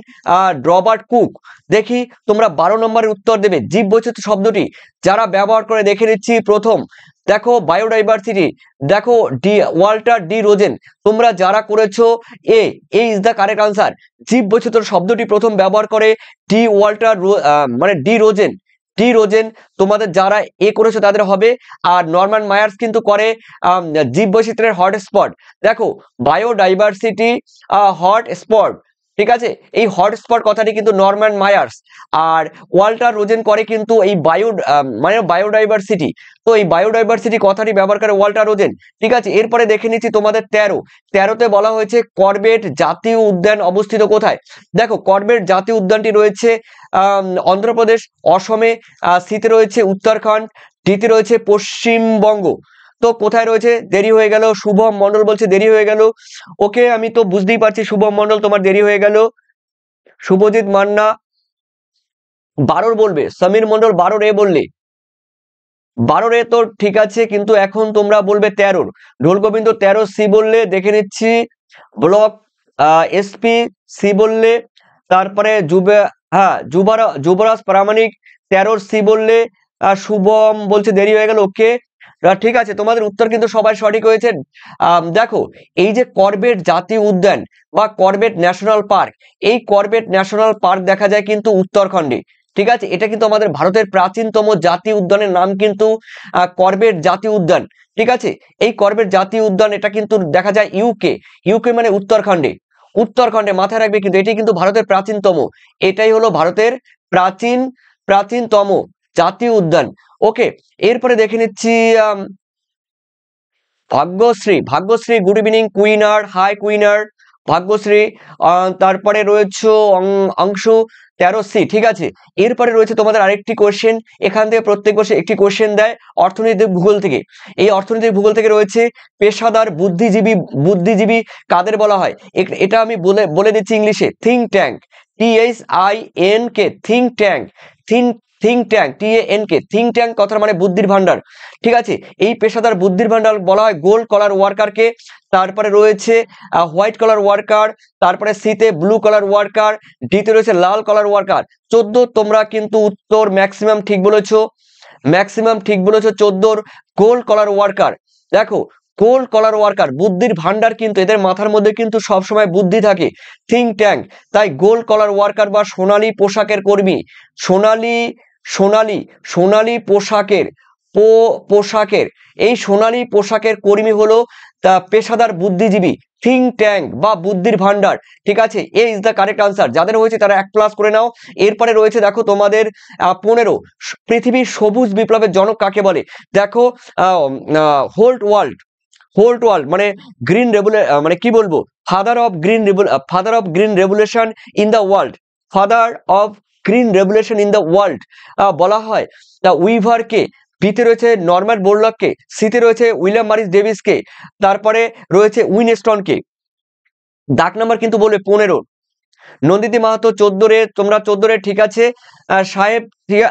রবার্ট কুক। দেখি তোমরা 12 নম্বরের উত্তর দেবে। জীব বৈচিত্র্য শব্দটি যারা ব্যবহার করে দেখে নিচ্ছি প্রথম, দেখো বায়োডাইভার্সিটি, দেখো ওয়াল্টার ডি রোজেন। তোমরা যারা করেছো এ ইজ দ্য কারেক্ট আনসার। জীব বৈচিত্র্য শব্দটি প্রথম ব্যবহার করে ডি রোজেন। তোমাদের যারা এ করেছো তাদের হবে। আর নরম্যান মায়ার্স কিন্তু করে জীব বৈচিত্র্যের হটস্পট। দেখো বায়োডাইভার্সিটি হটস্পট, ঠিক আছে, এই হটস্পট কথাটি কিন্তু নরম্যান মায়ার্স, আর ওয়াল্টার রোজেন করে কিন্তু এই মানে বায়োডাইভার্সিটি। তো এই বায়োডাইভার্সিটি কথাটি ব্যবহার করে ওয়াল্টার রোজেন। ঠিক আছে, এরপরে দেখে নিচ্ছি তোমাদের 13তে বলা হয়েছে কর্বেট জাতীয় উদ্যান অবস্থিত কোথায়। দেখো কর্বেট জাতীয় উদ্যানটি রয়েছে অন্ধ্রপ্রদেশ, অসমে, সিতে রয়েছে উত্তরাখণ্ড, ডিতে রয়েছে পশ্চিমবঙ্গ। তো কোথায় রয়েছে, দেরি হয়ে গেল, শুভম মন্ডল বলছে দেরি হয়ে গেল। ওকে, আমি তো বুঝতেই পারছি শুভম মন্ডল তোমার দেরি হয়ে গেল। শুভজিৎ মান্না 12 বলবে, সমীর মন্ডল 12 বললে, 12 তো ঠিক আছে, কিন্তু এখন তোমরা বলবে 13। ঢোল গোবিন্দ 13 বললে, দেখে নিচ্ছি। ব্লক এসপি সি বললে, তারপরে যুবরাজ প্রামাণিক 13 বললে, শুভম বলছে দেরি হয়ে গেল। ওকে, ঠিক আছে, তোমাদের উত্তর কিন্তু সবাই সঠিক হয়েছে। দেখো, এই যে কর্বেট জাতীয় উদ্যান বা কর্বেট ন্যাশনাল পার্ক, এই কর্বেট ন্যাশনাল পার্ক দেখা যায় কিন্তু উত্তরাখণ্ডে। ঠিক আছে, এটা কিন্তু আমাদের ভারতের প্রাচীনতম জাতীয় উদ্যানের নাম কিন্তু কর্বেট জাতীয় উদ্যান। ঠিক আছে, এই কর্বেট জাতীয় উদ্যান এটা কিন্তু দেখা যায় ইউকে মানে উত্তরাখণ্ডে মাথায় রাখবে, কিন্তু এটি কিন্তু ভারতের প্রাচীনতম, এটাই হলো ভারতের প্রাচীনতম জাতীয় উদ্যান। ওকে, এরপরে দেখে নিচ্ছি ভাগ্যশ্রী গুড ইভিনিং কুইনার, হাই কুইনার ভাগ্যশ্রী। তারপরে রয়েছে অংশু 13 ঠিক আছে, এরপরে রয়েছে তোমাদের আরেকটি কোশ্চেন, এখান থেকে প্রত্যেক বছর একটি কোশ্চেন দেয় অর্থনৈতিক ভূগোল থেকে। এই অর্থনৈতিক ভূগোল থেকে রয়েছে পেশাদার বুদ্ধিজীবী কাদের বলা হয়। এটা আমি বলে দিচ্ছি ইংলিশে, think tank, THINK, think tank, think tank কথার মানে বুদ্ধির ভান্ডার। ঠিক আছে, এই পেশাদার বুদ্ধির ভান্ডার বলা হয় গোল্ড কলার ওয়ার্কারকে। তারপরে রয়েছে হোয়াইট কলার ওয়ার্কার, তারপরে সিতে ব্লু কলার ওয়ার্কার, ডিতে রয়েছে লাল কলার ওয়ার্কার। 14 তোমরা কিন্তু উত্তর ম্যাক্সিমাম ঠিক বলেছো, 14 গোল্ড কলার ওয়ার্কার। দেখো, গোল্ড কলার ওয়ার্কার বুদ্ধির ভান্ডার, কিন্তু এদের মাথার মধ্যে কিন্তু সবসময় বুদ্ধি থাকে। থিঙ্ক ট্যাঙ্ক, তাই গোল্ড কলার ওয়ার্কার বা সোনালী পোশাকের কর্মী, সোনালী পোশাকের এই সোনালী পোশাকের কর্মী হলো পেশাদার বুদ্ধিজীবী, থিঙ্ক ট্যাঙ্ক বা বুদ্ধির ভান্ডার। ঠিক আছে, এ ইজ দ্য কারেক্ট আনসার। যাদের হয়েছে তারা 1+ করে নাও। এরপরে রয়েছে দেখো তোমাদের 15 পৃথিবীর সবুজ বিপ্লবের জনক কাকে বলে। দেখো হোল্ট ওয়ার্ল্ড মানে গ্রিন মানে কি বলবো, father of green revolution in the world বলা হয়। উইভারকে, বিতে রয়েছে নরম্যান বোরলগকে, সিতে রয়েছে উইলিয়াম মরিস ডেভিসকে, তারপরে রয়েছে উইনস্টনকে। দাগ নাম্বার কিন্তু বলবে 15। নন্দিনী মাহাতো 14 তোমরা 14 ঠিক আছে। সাহেব ঠিক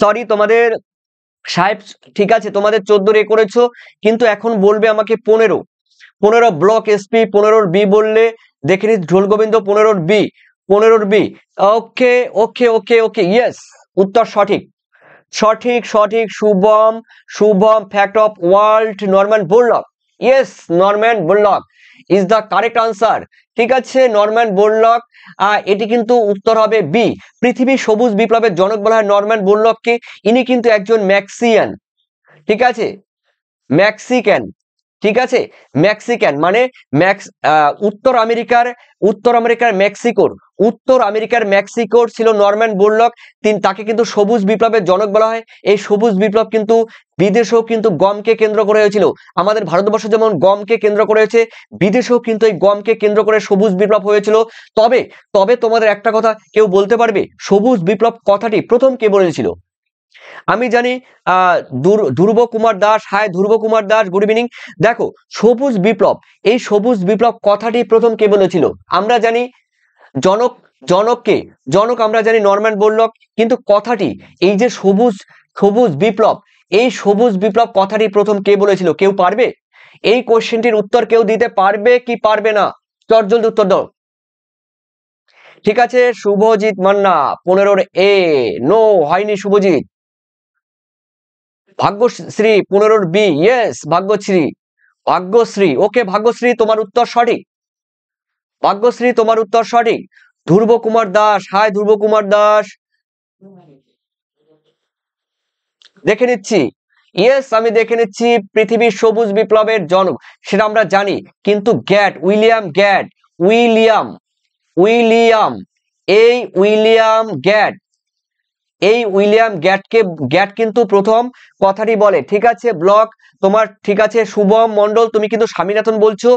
সরি তোমাদের সাহেব ঠিক আছে, তোমাদের 14 করেছো, কিন্তু এখন বলবে আমাকে 15 ব্লক এসপি 15 বি বললে, দেখে নি ঢোল গোবিন্দ 15 বি। ওকে ইয়েস, উত্তর সঠিক Shubham fact of world Norman Borlaug, yes Norman Borlaug is the correct answer. ঠিক আছে, নরম্যান বোরলগ, এটি কিন্তু উত্তর হবে বি। পৃথিবীর সবুজ বিপ্লবের জনক বলা হয় নরম্যান বোরলগকে, ইনি কিন্তু একজন ম্যাক্সিয়ান। ঠিক আছে, মেক্সিকান, ঠিক আছে, মেক্সিকান মানে উত্তর আমেরিকার মেক্সিকোর ছিল নরম্যান বোরলগ। তাকে কিন্তু সবুজ বিপ্লবের জনক বলা হয়। এই সবুজ বিপ্লব কিন্তু বিদেশেও কিন্তু গমকে কেন্দ্র করে হয়েছিল। আমাদের ভারতবর্ষ যেমন গমকে কেন্দ্র করে হয়েছে, বিদেশেও কিন্তু এই গমকে কেন্দ্র করে সবুজ বিপ্লব হয়েছিল। তবে তোমাদের একটা কথা কেউ বলতে পারবে, সবুজ বিপ্লব কথাটি প্রথম কে বলেছিল? আমি জানি ধ্রুব কুমার দাস, হাই ধ্রুব কুমার দাস গুড ইভিনিং। দেখো, এই সবুজ বিপ্লব কথাটি প্রথম কে বলেছিল? আমরা জানি জনক আমরা জানি নরম্যান বোরলগ, কিন্তু কথাটি এই যে সবুজ বিপ্লব কথাটি প্রথম কে বলেছিল? কেউ পারবে? এই কোশ্চেনটির উত্তর কেউ দিতে পারবে কি পারবে না? জলদি উত্তর দাও। ঠিক আছে, শুভজিৎ মান্না 15 নো হয়নি শুভজিৎ। ভাগ্যশ্রী 15 বি, ইয়েস ভাগ্যশ্রী ওকে, ভাগ্যশ্রী তোমার উত্তর সঠিক। ধ্রুব কুমার দাস, হাই ধ্রুব কুমার দাস, দেখে নিচ্ছি। ইয়েস, আমি দেখে নিচ্ছি পৃথিবীর সবুজ বিপ্লবের জনক সেটা আমরা জানি, কিন্তু গ্যাট, উইলিয়াম গ্যাট, উইলিয়াম উইলিয়াম এই উইলিয়াম গ্যাট, এই উইলিয়াম গ্যাট কিন্তু প্রথম কথাটি বলে। ঠিক আছে ব্লক তোমার, ঠিক আছে শুভম মন্ডল, তুমি কিন্তু স্বামীনাথন বলছো।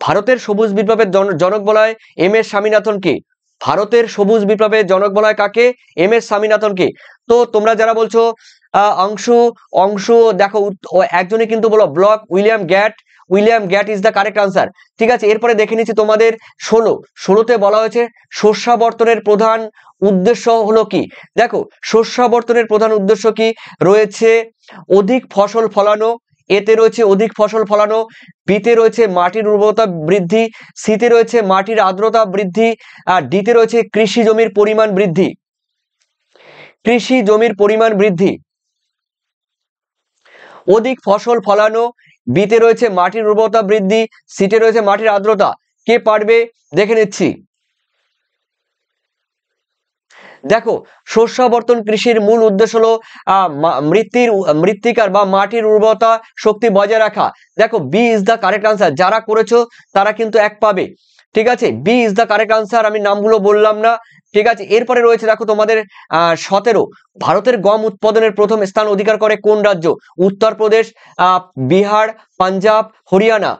ভারতের সবুজ বিপ্লবের জনক বলা হয় এম এস স্বামীনাথনকে। ভারতের সবুজ বিপ্লবের জনক বলা হয় কাকে? এম এস স্বামীনাথনকে। তো তোমরা যারা বলছো অংশু অংশু দেখো একজনই কিন্তু বলো ব্লক William Gaud, William Gaud is the correct answer. ঠিক আছে, এরপরে দেখে নিচ্ছি তোমাদের 16তে বলা হয়েছে শস্যাবর্তনের প্রধান উদ্দেশ্য হলো কি। দেখো শস্যাবর্তনের প্রধান উদ্দেশ্য কি রয়েছে? অধিক ফসল ফলানো, এতে রয়েছে অধিক ফসল ফলানো, বিতে রয়েছে মাটির উর্বরতা বৃদ্ধি, সিতে রয়েছে মাটির আর্দ্রতা বৃদ্ধি, আর ডিতে রয়েছে কৃষি জমির পরিমাণ বৃদ্ধি। কৃষি জমির পরিমাণ বৃদ্ধি, অধিক ফসল ফলানো, বিতে রয়েছে মাটির উর্বরতা বৃদ্ধি, সিতে রয়েছে মাটির আর্দ্রতা। কে পারবে দেখে নিচ্ছি। দেখো শস্যাবর্তন কৃষির মূল উদ্দেশ্য হলো মৃত্তিকার বা মাটির উর্বরতা শক্তি বজায় রাখা। দেখো B is the correct answer, যারা করেছো তারা কিন্তু 1 পাবে। ঠিক আছে, B is the correct answer, আমি নামগুলো বললাম না। ঠিক আছে, এরপরে রয়েছে দেখো তোমাদের 17, ভারতের গম উৎপাদনের প্রথম স্থান অধিকার করে কোন রাজ্য? উত্তরপ্রদেশ, বিহার, পাঞ্জাব, হরিয়ানা।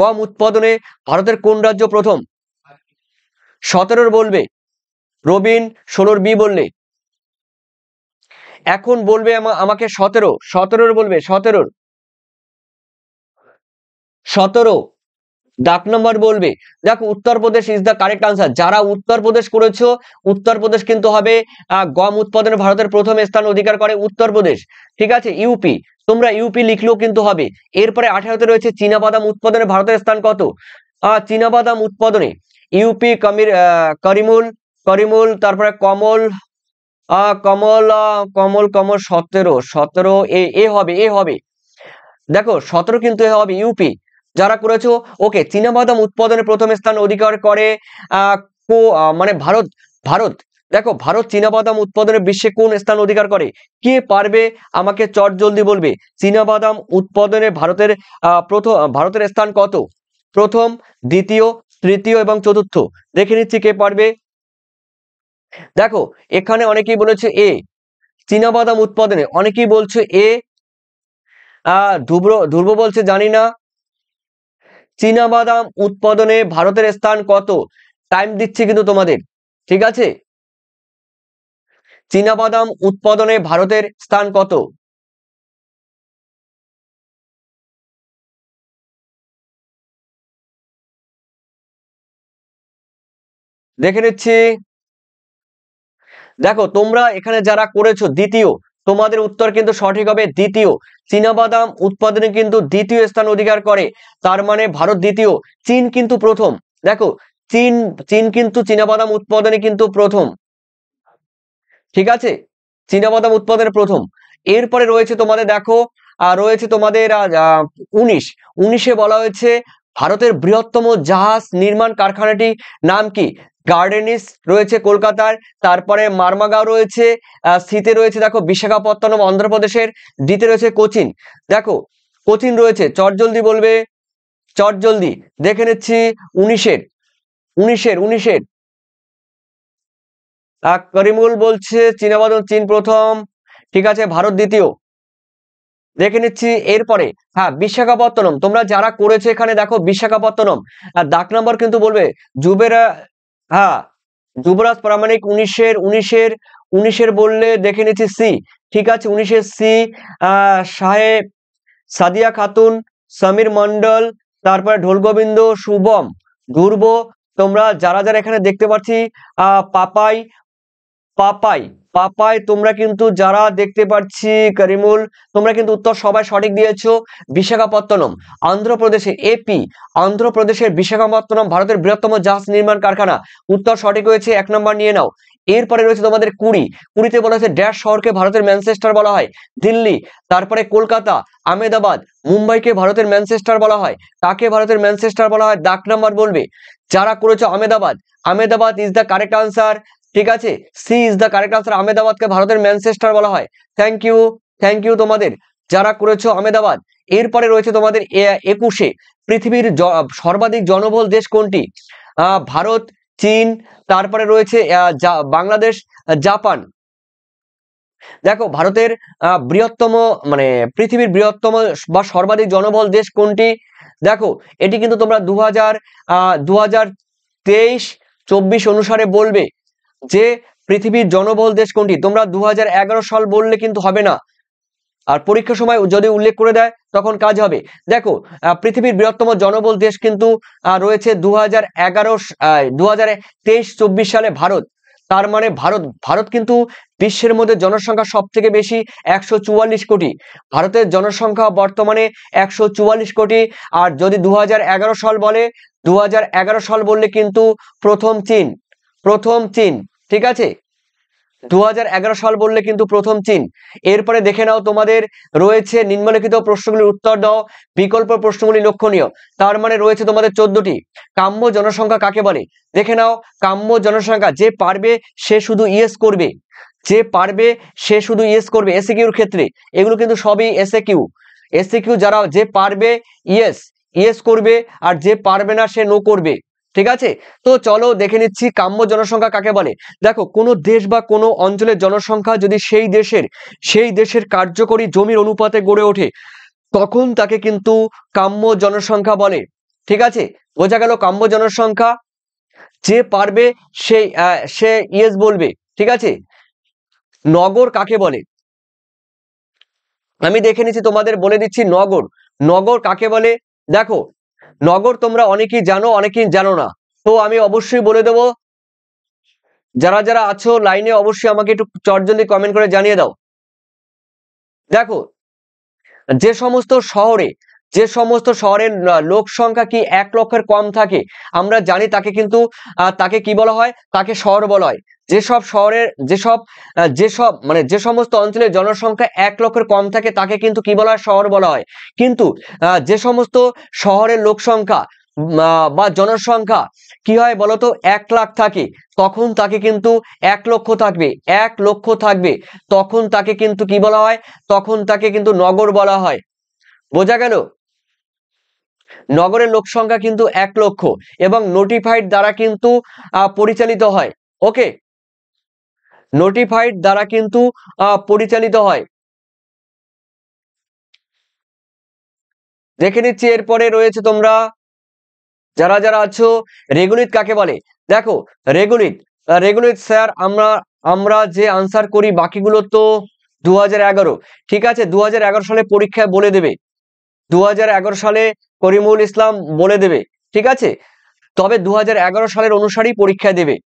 গম উৎপাদনে ভারতের কোন রাজ্য প্রথম? 17 বলবে রবিন, 16 বি বললে। এখন বলবে আমাকে 17 বলবে, 17 ডাক নাম্বার বলবে। দেখো Uttar Pradesh is the correct answer, যারা উত্তরপ্রদেশ করেছো উত্তরপ্রদেশ কিন্তু হবে গম উৎপাদনে ভারতের প্রথম স্থান অধিকার করে উত্তরপ্রদেশ। ঠিক আছে, ইউপি, তোমরা ইউপি লিখলেও কিন্তু হবে। এরপরে 18তে রয়েছে চীনাবাদাম উৎপাদনে ভারতের স্থান কত? চীনাবাদাম উৎপাদনে ইউপি করিমুল, করিমুল, তারপরে কমল, কমল কমল কমল 17 এ হবে, এ হবে। দেখো 17 কিন্তু এ হবে ইউপি, যারা করেছো ওকে। চীনাবাদাম উৎপাদনে প্রথম স্থান অধিকার করে মানে ভারত। ভারত, দেখো ভারত চীনাবাদাম উৎপাদনে বিশ্বে কোন স্থান অধিকার করে? কে পারবে আমাকে চট জলদি বলবে। চীনাবাদাম উৎপাদনে ভারতের স্থান কত? প্রথম, দ্বিতীয়, তৃতীয় এবং চতুর্থ। দেখে নিচ্ছি কে পারবে। দেখো এখানে অনেকেই বলেছে এ, চীনাবাদাম উৎপাদনে, অনেকেই বলছে এ। ধ্রুব বলছে জানি না। চীনাবাদাম উৎপাদনে ভারতের স্থান কত? টাইম দিচ্ছি কিন্তু তোমাদের। ঠিক আছে, চীনাবাদাম উৎপাদনে ভারতের স্থান কত? দেখে নিচ্ছি। দেখো তোমরা এখানে যারা করেছো দ্বিতীয়, তোমাদের উত্তর কিন্তু সঠিক হবে দ্বিতীয়। চীনাবাদাম উৎপাদনে কিন্তু দ্বিতীয় স্থান অধিকার করে, তার মানে ভারত দ্বিতীয়, চীন কিন্তু প্রথম। দেখো চীন, চীন কিন্তু চীনাবাদাম উৎপাদনে কিন্তু প্রথম। ঠিক আছে, চীনাবাদাম উৎপাদনে প্রথম। এরপরে রয়েছে তোমাদের দেখো রয়েছে তোমাদের 19 বলা হয়েছে ভারতের বৃহত্তম জাহাজ নির্মাণ কারখানাটি নাম কি? গার্ডেনিস রয়েছে কলকাতার, তারপরে মারমাগাঁও রয়েছে, সিতে রয়েছে দেখো বিশাখাপত্তনম অন্ধ্রপ্রদেশের, ডিতে রয়েছে কোচিন। দেখো কোচিন রয়েছে, চটজলদি বলবে, চটজলদি দেখে নিচ্ছি। 19 করিমুল বলছে চীনাবাদাম চীন প্রথম। ঠিক আছে, ভারত দ্বিতীয়। দেখে নিচ্ছি এরপরে। হ্যাঁ বিশাখাপত্তনম, তোমরা যারা করেছো এখানে দেখো বিশাখাপত্তনম, আর দাগ নাম্বার কিন্তু বলবে জুবেরা। হ্যাঁ যুবরাজ প্রামাণিক 19 বললে দেখে নিচ্ছি সি। ঠিক আছে 19 সি। সাহেব, সাদিয়া খাতুন, সমীর মন্ডল, তারপরে ঢোলগোবিন্দ, শুভম, ধ্রুব, তোমরা যারা যারা এখানে দেখতে পাচ্ছি পাপাই, পাপাই, পাপাই, তোমরা কিন্তু যারা দেখতে পাচ্ছি করিমুল, তোমরা কিন্তু উত্তর সবাই সঠিক দিয়েছো। বিশাখাপত্তনম অন্ধ্রপ্রদেশে, এপি, অন্ধ্রপ্রদেশের বিশাখাপত্তনম ভারতের বৃহত্তম জাহাজ নির্মাণ কারখানা। উত্তর সঠিক হয়েছে, 1 নম্বর নিয়ে নাও। এরপরে রয়েছে তোমাদের 20তে বলা হয়েছে ড্যাশ শহরকে ভারতের ম্যানচেস্টার বলা হয়? দিল্লি, তারপরে কলকাতা, আহমেদাবাদ, মুম্বাইকে ভারতের ম্যানচেস্টার বলা হয়? কাকে ভারতের ম্যানচেস্টার বলা হয়? দাগ নাম্বার বলবে। যারা করেছো Ahmedabad, Ahmedabad is the correct answer. ঠিক আছে, C is the correct answer, আহমেদাবাদকে ভারতের ম্যানচেস্টার বলা হয়। থ্যাংক ইউ, থ্যাংক ইউ তোমাদের। যারা করেছো আহমেদাবাদ। এরপরে রয়েছে তোমাদের 21-এ পৃথিবীর সর্বাধিক জনবহুল দেশ কোনটি? ভারত, চীন, তারপরে রয়েছে বাংলাদেশ, জাপান। দেখো ভারতের বৃহত্তম মানে পৃথিবীর বৃহত্তম বা সর্বাধিক জনবহুল দেশ কোনটি? দেখো এটি কিন্তু তোমরা 2023-24 অনুসারে বলবে যে পৃথিবীর জনবহুল দেশ কোনটি। তোমরা 2011 সাল বললে কিন্তু হবে না, আর পরীক্ষার সময় যদি উল্লেখ করে দেয় তখন কাজ হবে। দেখো পৃথিবীর বৃহত্তম জনবহুল দেশ কিন্তু রয়েছে 2023-24 সালে ভারত। তার মানে ভারত কিন্তু বিশ্বের মধ্যে জনসংখ্যা সব থেকে বেশি, 144 কোটি। ভারতের জনসংখ্যা বর্তমানে 144 কোটি। আর যদি 2011 সাল বলে, 2011 সাল বললে কিন্তু প্রথম চীন, ঠিক আছে? 2011 সাল বললে কিন্তু প্রথম চীন। এরপরে দেখে নাও তোমাদের রয়েছে নিম্নলিখিত প্রশ্নগুলির উত্তর দাও, বিকল্প প্রশ্নগুলি লক্ষণীয়। তার মানে রয়েছে তোমাদের 14টি। কাম্য জনসংখ্যা কাকে বলে? দেখে নাও, কাম্য জনসংখ্যা যে পারবে সে শুধু ইয়েস করবে, যে পারবে সে শুধু ইয়েস করবে। এসএকিউর ক্ষেত্রে এগুলো কিন্তু সবই এসএকিউ যারা যে পারবে ইয়েস করবে, আর যে পারবে না সে নো করবে, ঠিক আছে? তো চলো দেখে নিচ্ছি কাম্য জনসংখ্যা কাকে বলে। দেখো কোনো দেশ বা কোনো অঞ্চলের জনসংখ্যা যদি সেই দেশের কার্যকরী জমির অনুপাতে গড়ে ওঠে তখন তাকে কিন্তু কাম্য জনসংখ্যা বলে, ঠিক আছে? বোঝা গেল কাম্য জনসংখ্যা। যে পারবে সে ইয়েস বলবে, ঠিক আছে? নগর কাকে বলে? আমি দেখে নিচ্ছি, তোমাদের বলে দিচ্ছি নগর কাকে বলে। দেখো নগর তোমরা অনেকেই জানো, অনেকেই জানো না, তো আমি অবশ্যই বলে দেবো। যারা যারা আছো লাইনে অবশ্যই আমাকে একটু চটজলদি কমেন্ট করে জানিয়ে দাও। দেখো যে সমস্ত শহরের লোক সংখ্যা কি 1 লক্ষের কম থাকে, আমরা জানি তাকে কি বলা হয়? তাকে শহর বলা হয়। যে সমস্ত অঞ্চলের জনসংখ্যা 1 লক্ষের কম থাকে তাকে কিন্তু কি বলা হয়? শহর বলা হয়। কিন্তু যে সমস্ত শহরের লোক সংখ্যা বা জনসংখ্যা কি হয় বলতো 1 লাখ থাকে, তখন তাকে কিন্তু 1 লক্ষ থাকবে, তখন তাকে কিন্তু কি বলা হয়? তখন তাকে কিন্তু নগর বলা হয়। বোঝা গেল? নগরের লোক সংখ্যা কিন্তু 1 লক্ষ এবং নোটিফাইড দ্বারা কিন্তু পরিচালিত হয়। ওকে, নোটিফাইড দ্বারা কিন্তু পরিচালিত হয়। দেখে নিচ্ছি এরপরে রয়েছে তোমরা যারা যারা আছো, রেগুলিত কাকে বলে? দেখো রেগুলিত স্যার আমরা যে আনসার করি বাকিগুলো তো 2011, ঠিক আছে? 2011 সালে পরীক্ষায় বলে দেবে, 2011 সালে করিমুল ইসলাম বলে দেবে, ঠিক আছে? তবে 2011 সালের অনুসারেই পরীক্ষা দেবে,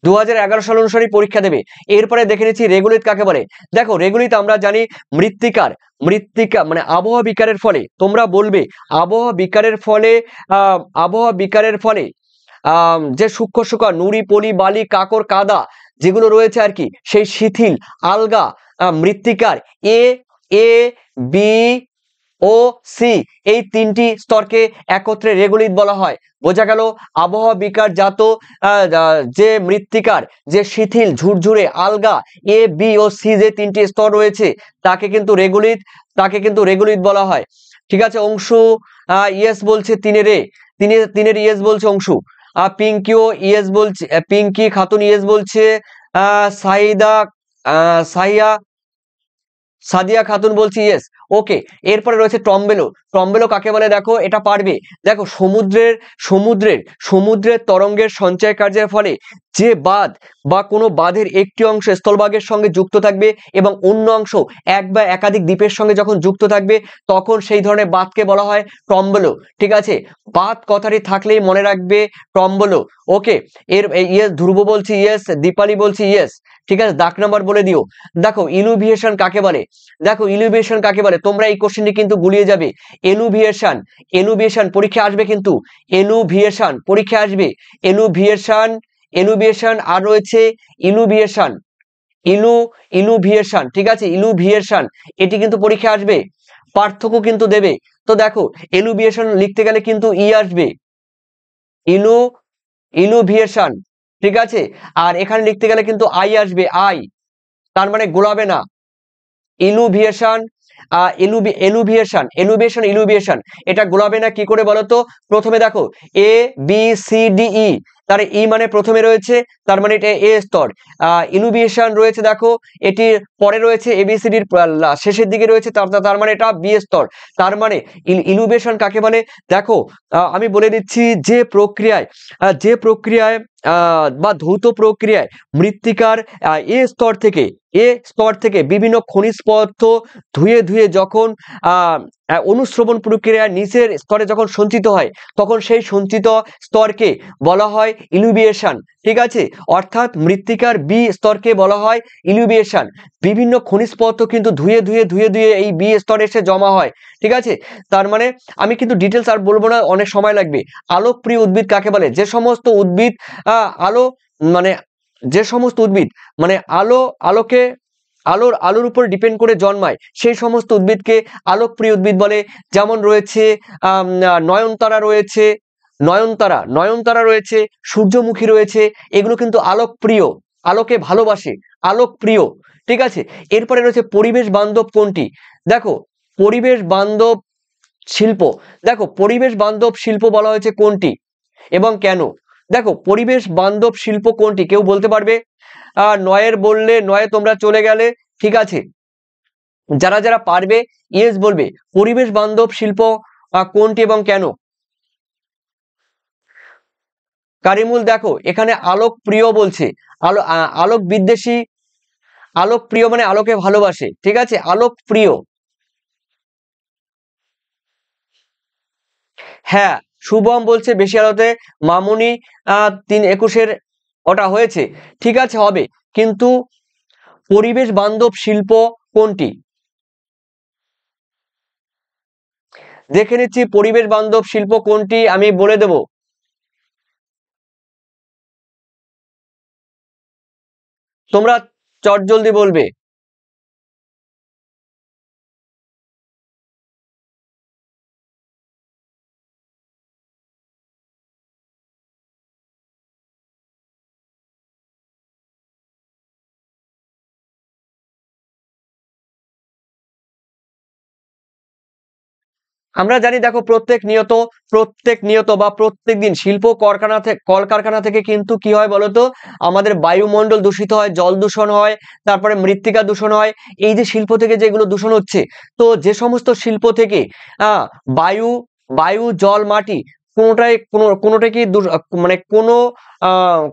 2011 সাল অনুসারে পরীক্ষা দেবে। এরপরে দেখে নিচ্ছি রেগুলিত কাকে বলে। দেখো রেগুলিত আমরা জানি মৃত্তিকা মানে আবহাওয়া বিকারের ফলে, তোমরা বলবে আবহাওয়া বিকারের ফলে যে সূক্ষ্ম নুড়ি পলি বালি কাকর কাদা যেগুলো রয়েছে আর কি, সেই শিথিল আলগা মৃত্তিকার এ বি ও সি এই 3টি স্তরকে একত্রে রেগুলিত বলা হয়। বোঝা গেল? আবহাওয়া বিকারজাত যে মৃত্তিকার যে শিথিল ঝুরঝুরে আলগা বি ও সি যে 3টি স্তর রয়েছে তাকে কিন্তু রেগুলিত বলা হয়, ঠিক আছে? অংশু ইয়েস বলছে, তিনের ইয়েস বলছে অংশু। পিঙ্কিও ইয়েস বলছে, পিঙ্কি খাতুন ইয়েস বলছে। সাদিয়া খাতুন বলছি ইয়েস। ওকে, এরপরে রয়েছে ট্রম্বেলো কাকে বলে? দেখো এটা পারবে। দেখো সমুদ্রের তরঙ্গের সঞ্চয় কার্যের ফলে যে বাঁধ বা কোনো বাঁধের একটি অংশ স্থলভাগের সঙ্গে যুক্ত থাকবে এবং অন্য অংশ এক বা একাধিক দ্বীপের সঙ্গে যখন যুক্ত থাকবে তখন সেই ধরনের বাঁধকে বলা হয় ট্রম্বেলো, ঠিক আছে? বাঁধ কথাটি থাকলেই মনে রাখবে ট্রম্বেলো। ওকে, ইয়েস ধ্রুব বলছি ইয়েস, দীপালি বলছি ইয়েস, ঠিক আছে? দাগ নাম্বার বলে দিও। দেখো ইলুভিয়েশন কাকে বলে? তোমরা এই কোশ্চেনটি কিন্তু গুলিয়ে যাবে। এলুভিয়েশন পরীক্ষা আসবে, কিন্তু এলুভিয়েশন পরীক্ষা আসবে। এলুভিয়েশন আর রয়েছে ইলুভিয়েশন, ঠিক আছে? ইলুভিয়েশন এটি কিন্তু পরীক্ষা আসবে, পার্থক্য কিন্তু দেবে। তো দেখো এলুভিয়েশন লিখতে গেলে কিন্তু আসবে, ইলুভিয়েশন, ঠিক আছে? আর এখানে লিখতে গেলে কিন্তু আসবে, তার মানে গোলাবে না, ইলুভিয়েশন, এলুভিয়েশন এটা গোলাবে না কি করে বলো তো? প্রথমে দেখো A B C D E, তার ই মানে প্রথমে রয়েছে, তার মানে এটা এ স্তর। ইলুভিয়েশন রয়েছে দেখো, এটি পরে রয়েছে এবিসিডির শেষের দিকে রয়েছে, তার মানে এটা বি স্তর। তার মানে ইলুভিয়েশন কাকে বলে দেখো, আমি বলে দিচ্ছি, যে প্রক্রিয়ায় বা ধৌত প্রক্রিয়ায় মৃত্তিকার এ স্তর থেকে বিভিন্ন খনিজ পদার্থ ধুয়ে ধুয়ে যখন অনুশ্রবণ প্রক্রিয়ায় নিচের স্তরে যখন সঞ্চিত হয়, তখন সেই সঞ্চিত স্তরকে বলা হয় ইলুভিয়েশন। ঠিক আছে, অর্থাৎ মৃত্তিকার বি স্তরকে বলা হয় ইলুভিয়েশন। বিভিন্ন খনিজ পদার্থ কিন্তু ধুয়ে ধুয়ে ধুয়ে ধুয়ে এই বি স্তরে এসে জমা হয়। ঠিক আছে, তার মানে আমি কিন্তু ডিটেলস আর বলবো না, অনেক সময় লাগবে। আলোকপ্রিয় উদ্ভিদ কাকে বলে? যে সমস্ত উদ্ভিদ আলো মানে যে সমস্ত উদ্ভিদ মানে আলোর উপর ডিপেন্ড করে জন্মায়, সেই সমস্ত উদ্ভিদকে আলোকপ্রিয় উদ্ভিদ বলে। যেমন রয়েছে নয়নতারা রয়েছে, সূর্যমুখী রয়েছে, এগুলো কিন্তু আলোকপ্রিয়, আলোকে ভালোবাসে, আলোকপ্রিয়। ঠিক আছে, এরপরে রয়েছে পরিবেশ বান্ধব কোনটি? দেখো পরিবেশ বান্ধব শিল্প, বলা হয়েছে কোনটি এবং কেন? দেখো পরিবেশ বান্ধব শিল্প কোনটি, কেউ বলতে পারবে? নয়ের বললে নয়ে তোমরা চলে গেলে। ঠিক আছে, যারা যারা পারবে ইয়েস বলবে। পরিবেশ বান্ধব শিল্প কোনটি এবং কেন? কারিমুল দেখো এখানে আলোক প্রিয় বলছে, আলোক বিদ্বেষী, আলোক প্রিয় মানে আলোকে ভালোবাসে। ঠিক আছে, আলোক প্রিয়। হ্যাঁ, শুভম বলছে বেশি আলোতে। মামুনি 3/21 ওটা হয়েছে, ঠিক আছে হবে, কিন্তু পরিবেশ বান্ধব শিল্প কোনটি? দেখে নিচ্ছি পরিবেশ বান্ধব শিল্প কোনটি, আমি বলে দেব। তোমরা চটজলদি বলবে। আমরা জানি দেখো প্রত্যেক নিয়ত বা প্রত্যেক দিন শিল্প কলকারখানা থেকে কিন্তু কি হয় বলতো, আমাদের বায়ুমণ্ডল দূষিত হয়, জল দূষণ হয়, তারপরে মৃত্তিকা দূষণ হয়। এই যে শিল্প থেকে যেগুলো দূষণ হচ্ছে, তো যে সমস্ত শিল্প থেকে বায়ু বায়ু জল মাটি কোনোটাই কি মানে আহ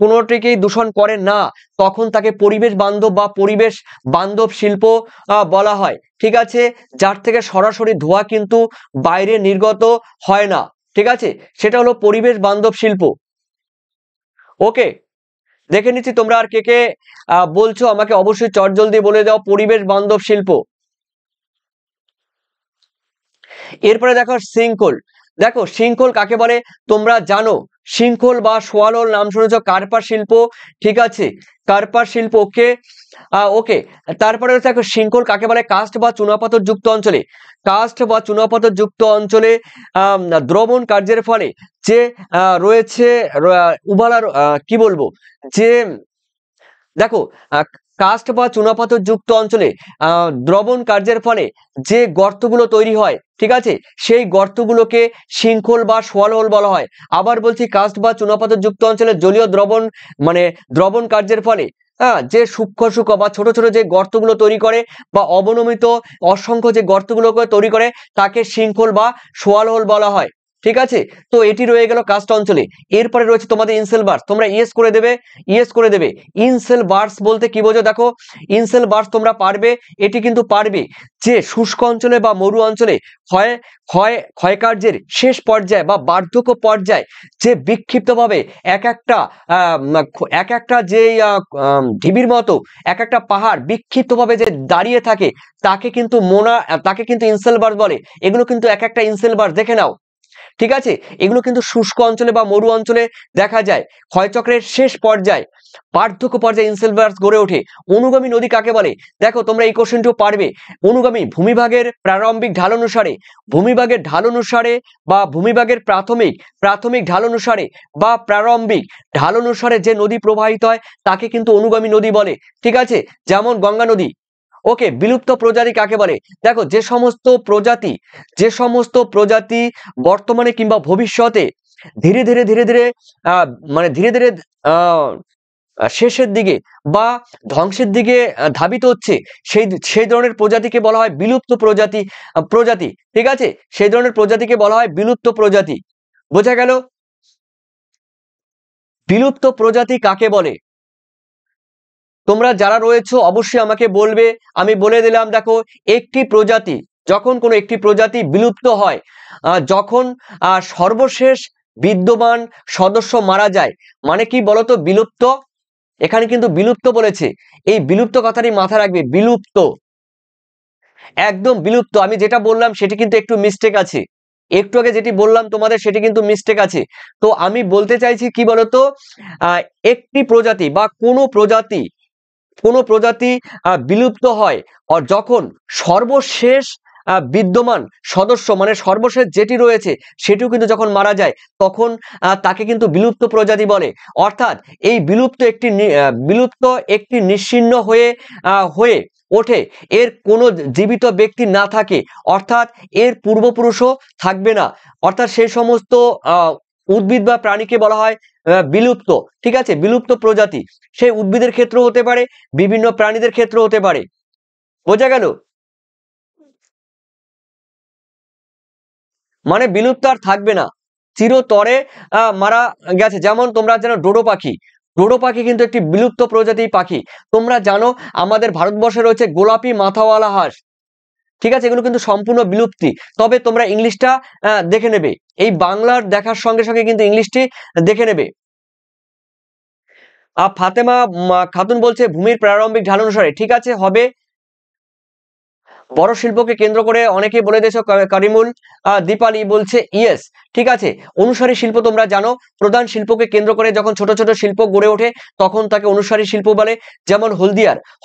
কোনোটিকেই দূষণ করে না, তখন তাকে পরিবেশ বান্ধব শিল্প বলা হয়। ঠিক আছে, যার থেকে সরাসরি ধোঁয়া কিন্তু বাইরে নির্গত হয় না। ঠিক আছে, সেটা হলো পরিবেশ বান্ধব শিল্প। ওকে, দেখে নিচ্ছি তোমরা আর কে কে বলছো, আমাকে অবশ্যই চটজলদি বলে দাও পরিবেশ বান্ধব শিল্প। এরপরে দেখো শৃঙ্খল কাকে বলে তোমরা জানো? শৃঙ্খল বা সোয়ালোর নাম শুনেছ, কার্পাস শিল্প। ঠিক আছে, কার্পাস শিল্প। ওকে ওকে, তারপরে দেখো শৃঙ্খল কাকে বলে? কাস্ট বা চুনাপাথর যুক্ত অঞ্চলে দ্রবণ কার্যের ফলে যে রয়েছে উবালার কি বলবো, যে দেখো কাস্ট বা চুনাপাথর যুক্ত অঞ্চলে দ্রবণ কার্যের ফলে যে গর্তগুলো তৈরি হয়, ঠিক আছে, সেই গর্তগুলোকে শৃঙ্খল বা সোয়ালহোল বলা হয়। আবার বলছি, কাস্ট বা চুনাপাথর যুক্ত অঞ্চলে জলীয় দ্রবণ কার্যের ফলে যে সূক্ষ্ম বা ছোট ছোট যে গর্তগুলো তৈরি করে বা অবনমিত অসংখ্য যে গর্তগুলো তৈরি করে, তাকে শৃঙ্খল বা সোয়ালহোল বলা হয়। ঠিক আছে, তো এটি রয়ে গেল কাস্ট অঞ্চলে। এরপরে রয়েছে তোমাদের ইনসেলবার্স, তোমরা ইয়েস করে দেবে। ইনসেলবার্স বলতে কি বোঝো? দেখো ইনসেলবার্স তোমরা পারবে, এটি কিন্তু পারবে যে শুষ্ক অঞ্চলে বা মরু অঞ্চলে ক্ষয়কার্যের শেষ পর্যায়ে বা বার্ধক্য পর্যায়ে যে বিক্ষিপ্তভাবে এক একটা যে ঢিবির মতো এক একটা পাহাড় বিক্ষিপ্তভাবে যে দাঁড়িয়ে থাকে, তাকে কিন্তু ইনসেলবার্স বলে। এগুলো কিন্তু এক একটা ইনসেলবার্স, দেখে নাও। ঠিক আছে, এগুলো কিন্তু শুষ্ক অঞ্চলে বা মরু অঞ্চলে দেখা যায়। ক্ষয়চক্রের শেষ পর্যায়ে বার্ধক্য পর্যায়ে ইনসেলবার্স গড়ে ওঠে। অনুগামী নদী কাকে বলে? দেখো তোমরা এই কোশ্চেনটিও পারবে। অনুগামী ভূমিভাগের প্রারম্ভিক ঢাল অনুসারে, বা ভূমিভাগের প্রাথমিক ঢাল অনুসারে বা প্রারম্ভিক ঢাল অনুসারে যে নদী প্রবাহিত হয়, তাকে কিন্তু অনুগামী নদী বলে। ঠিক আছে, যেমন গঙ্গা নদী। ওকে, বিলুপ্ত প্রজাতি কাকে বলে? দেখো, যে সমস্ত প্রজাতি বর্তমানে কিংবা ভবিষ্যতে ধীরে ধীরে ধীরে ধীরে মানে ধীরে ধীরে শেষের দিকে বা ধ্বংসের দিকে ধাবিত হচ্ছে, সেই ধরনের প্রজাতিকে বলা হয় বিলুপ্ত প্রজাতি। ঠিক আছে, সেই ধরনের প্রজাতিকে বলা হয় বিলুপ্ত প্রজাতি। বোঝা গেল? বিলুপ্ত প্রজাতি কাকে বলে? তোমরা যারা রয়েছো অবশ্যই আমাকে বলবে। আমি বলে দিলাম, দেখো, যখন কোনো একটি প্রজাতি বিলুপ্ত হয়, যখন সর্বশেষ বিদ্যমান সদস্য মারা যায়। মানে কি বলতো বিলুপ্ত? এখানে কিন্তু বিলুপ্ত বলেছে, এই বিলুপ্ত কথাটি মাথায় রাখবে। বিলুপ্ত, একদম বিলুপ্ত। আমি যেটা বললাম সেটি কিন্তু একটু মিস্টেক আছে, একটু আগে যেটি বললাম তোমাদের সেটি কিন্তু মিস্টেক আছে। তো আমি বলতে চাইছি কি বলতো, একটি প্রজাতি বা কোনো প্রজাতি বিলুপ্ত হয় যখন সর্বশেষ বিদ্যমান সদস্য, মানে সর্বশেষ যেটি রয়েছে সেটিও কিন্তু যখন মারা যায়, তখন তাকে কিন্তু বিলুপ্ত প্রজাতি বলে। অর্থাৎ এই বিলুপ্ত একটি নিশ্চিহ্ন হয়ে ওঠে, এর কোনো জীবিত ব্যক্তি না থাকে, অর্থাৎ এর পূর্বপুরুষও থাকবে না। অর্থাৎ সেই সমস্ত উদ্ভিদ বা প্রাণীকে বলা হয় বিলুপ্ত। ঠিক আছে, বিলুপ্ত প্রজাতি। সেই উদ্ভিদের ক্ষেত্র হতে পারে, বিভিন্ন প্রাণীদের ক্ষেত্র হতে পারে। বোঝা গেল? মানে বিলুপ্ত আর থাকবে না, চিরতরে মারা গেছে। যেমন তোমরা জানো ডোডো পাখি কিন্তু একটি বিলুপ্ত প্রজাতির পাখি। তোমরা জানো আমাদের ভারতবর্ষে রয়েছে গোলাপি মাথাওয়ালা হাঁস। ঠিক আছে, এগুলো কিন্তু সম্পূর্ণ বিলুপ্তি। তবে তোমরা ইংলিশটা দেখে নেবে, এই বাংলার দেখার সঙ্গে সঙ্গে কিন্তু ইংলিশটি দেখে নেবে। ফাতেমা খাতুন বলছে ভূমির প্রারম্ভিক ঢাল অনুসারে। ঠিক আছে, হবে। বড় শিল্পকে কেন্দ্র করে অনেকে বলে দিয়েছ, কারিমুল দীপালি বলছে ইয়েস। ঠিক আছে, অনুসারী শিল্প তোমরা জানো, প্রধান শিল্পকে কেন্দ্র করে যখন ছোট ছোট শিল্প গড়ে ওঠে তখন তাকে অনুসারী শিল্প বলে। যেমন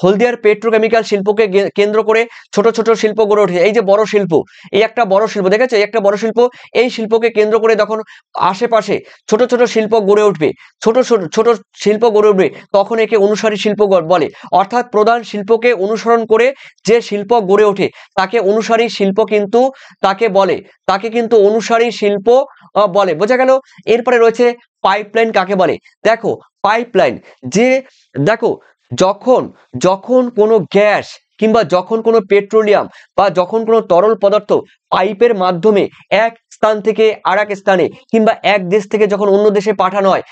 হলদিয়ার পেট্রোকেমিক্যাল শিল্পকে কেন্দ্র করে ছোট ছোট শিল্প গড়ে ওঠে। এই যে বড় শিল্প, এই একটা বড় শিল্প, দেখেছো, এই একটা বড় শিল্প, এই শিল্পকে কেন্দ্র করে যখন আশেপাশে ছোট ছোট শিল্প গড়ে উঠবে, ছোট শিল্প গড়ে উঠবে, তখন একে অনুসারী শিল্প বলে। অর্থাৎ প্রধান শিল্পকে অনুসরণ করে যে শিল্প গড়ে ওঠে তাকে অনুসারী শিল্প কিন্তু তাকে কিন্তু অনুসারী শিল্প বলে। বোঝা গেল? এরপরে রয়েছে পাইপলাইন কাকে বলে? দেখো, পাইপলাইন দেখো, যখন কোনো গ্যাস কিংবা যখন কোনো পেট্রোলিয়াম বা যখন কোনো তরল পদার্থ পাইপের মাধ্যমে এক স্থান থেকে আর এক স্থানে কিংবা এক দেশ থেকে যখন অন্য দেশে পাঠানো হয়,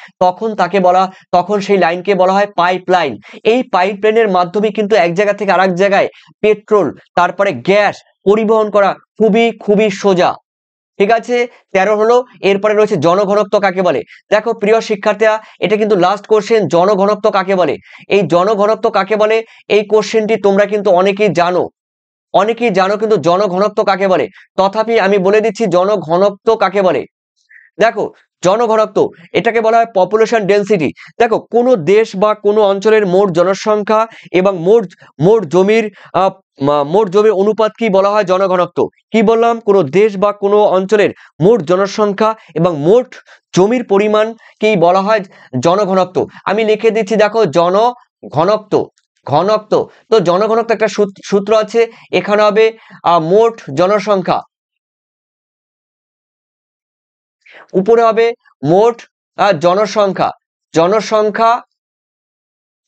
তখন সেই লাইনকে বলা হয় পাইপলাইন। এই পাইপলাইনের মাধ্যমে কিন্তু এক জায়গা থেকে আরেক জায়গায় পেট্রোল, তারপরে গ্যাস পরিবহন করা খুবই খুবই সোজা। ঠিক আছে, 13 হলো। এরপরে রয়েছে জনঘনত্ব কাকে বলে? দেখো প্রিয় শিক্ষার্থীরা, এটা কিন্তু লাস্ট কোশ্চেন, জনঘনত্ব কাকে বলে? এই জনঘনত্ব কাকে বলে, এই কোশ্চেনটি তোমরা কিন্তু অনেকেই জানো কিন্তু জনঘনত্ব কাকে বলে। তথাপি আমি বলে দিচ্ছি জনঘনত্ব কাকে বলে। দেখো, জনঘনত্ব এটাকে বলা হয় পপুলেশন ডেনসিটি। দেখো, কোনো দেশ বা কোনো অঞ্চলের মোট জনসংখ্যা এবং মোট জমির অনুপাত কি বলা হয়? জনঘনত্ব। কি বললাম? কোনো দেশ বা কোনো অঞ্চলের মোট জনসংখ্যা এবং মোট জমির পরিমাণ কি বলা হয়? জনঘনত্ব। আমি লিখে দিচ্ছি, দেখো, ঘনত্ব। তো জনঘনত্ব একটা সূত্র আছে, এখানে হবে মোট জনসংখ্যা, উপরে হবে মোট জনসংখ্যা,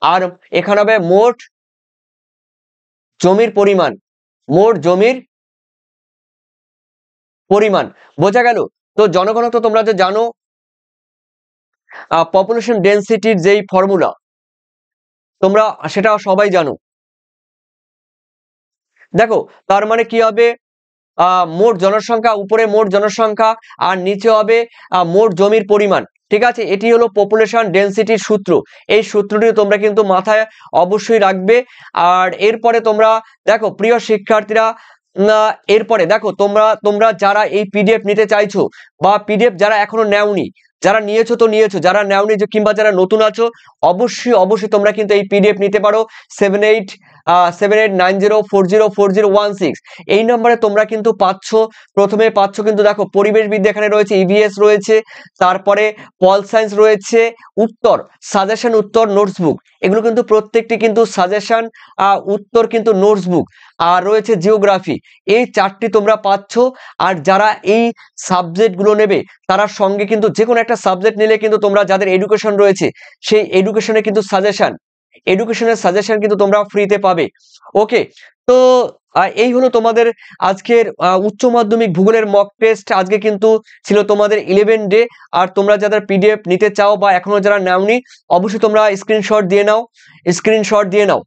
আর এখানে হবে মোট জমির পরিমাণ। বোঝা গেল? তো জনঘনত্ব তোমরা যে জানো, পপুলেশন ডেনসিটির যেই ফর্মুলা তোমরা সেটা সবাই জানো। দেখো, তার মানে কি হবে? মোট জনসংখ্যা, উপরে মোট জনসংখ্যা আর নিচে হবে মোট জমির পরিমাণ। ঠিক আছে, এটি হলো পপুলেশন ডেনসিটির সূত্র। এই সূত্রটি তোমরা কিন্তু মাথায় অবশ্যই রাখবে। আর এরপরে তোমরা দেখো প্রিয় শিক্ষার্থীরা, না, এরপরে দেখো তোমরা যারা এই পিডিএফ নিতে চাইছো বা পিডিএফ যারা এখনো নেওনি, যারা নিয়েছো তো নিয়েছো, যারা নেওনি যে কিংবা যারা নতুন আছো, অবশ্যই তোমরা কিন্তু এই পিডিএফ নিতে পারো 7890404016 এই নম্বরে তোমরা কিন্তু প্রথমে পাচ্ছ কিন্তু দেখো পরিবেশবিদ্যা এখানে রয়েছে, ইভিএস রয়েছে, তারপরে পল সায়েন্স রয়েছে, সাজেশন উত্তর নোটসবুক, এগুলো কিন্তু প্রত্যেকটি কিন্তু সাজেশন উত্তর কিন্তু নোটসবুক, আর রয়েছে জিওগ্রাফি, এই 4টি তোমরা পাচ্ছ। আর যারা এই সাবজেক্টগুলো নেবে তারা সঙ্গে কিন্তু যে কোনো একটা সাবজেক্ট নিলে কিন্তু তোমরা যাদের এডুকেশন রয়েছে সেই এডুকেশনের কিন্তু সাজেশন কিন্তু তোমরা ফ্রিতে পাবে। ওকে, তো এই হলো তোমাদের আজকের উচ্চ মাধ্যমিক ভূগোলের মক টেস্ট। আজকে কিন্তু ছিল তোমাদের 11 ডে। আর তোমরা যারা পিডিএফ নিতে চাও বা এখনো যারা নাওনি, অবশ্যই তোমরা স্ক্রিনশট দিয়ে নাও।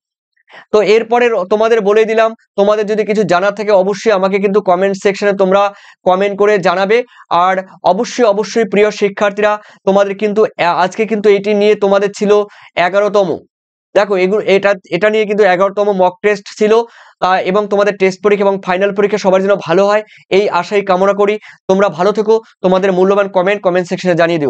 তো এরপরে তোমাদের বলে দিলাম, তোমাদের যদি কিছু জানার থাকে অবশ্যই আমাকে কিন্তু কমেন্ট সেকশনে তোমরা কমেন্ট করে জানাবে। আর অবশ্যই প্রিয় শিক্ষার্থীরা, তোমাদের কিন্তু আজকে কিন্তু এটি নিয়ে তোমাদের ছিল 11তম। দেখো এটা নিয়ে কিন্তু 11তম মক টেস্ট ছিল। এবং তোমাদের টেস্ট পরীক্ষা এবং ফাইনাল পরীক্ষা সবার জন্য ভালো হয় এই আশাই কামনা করি। তোমরা ভালো থেকো, তোমাদের মূল্যবান কমেন্ট সেকশনে জানিয়ে দিও।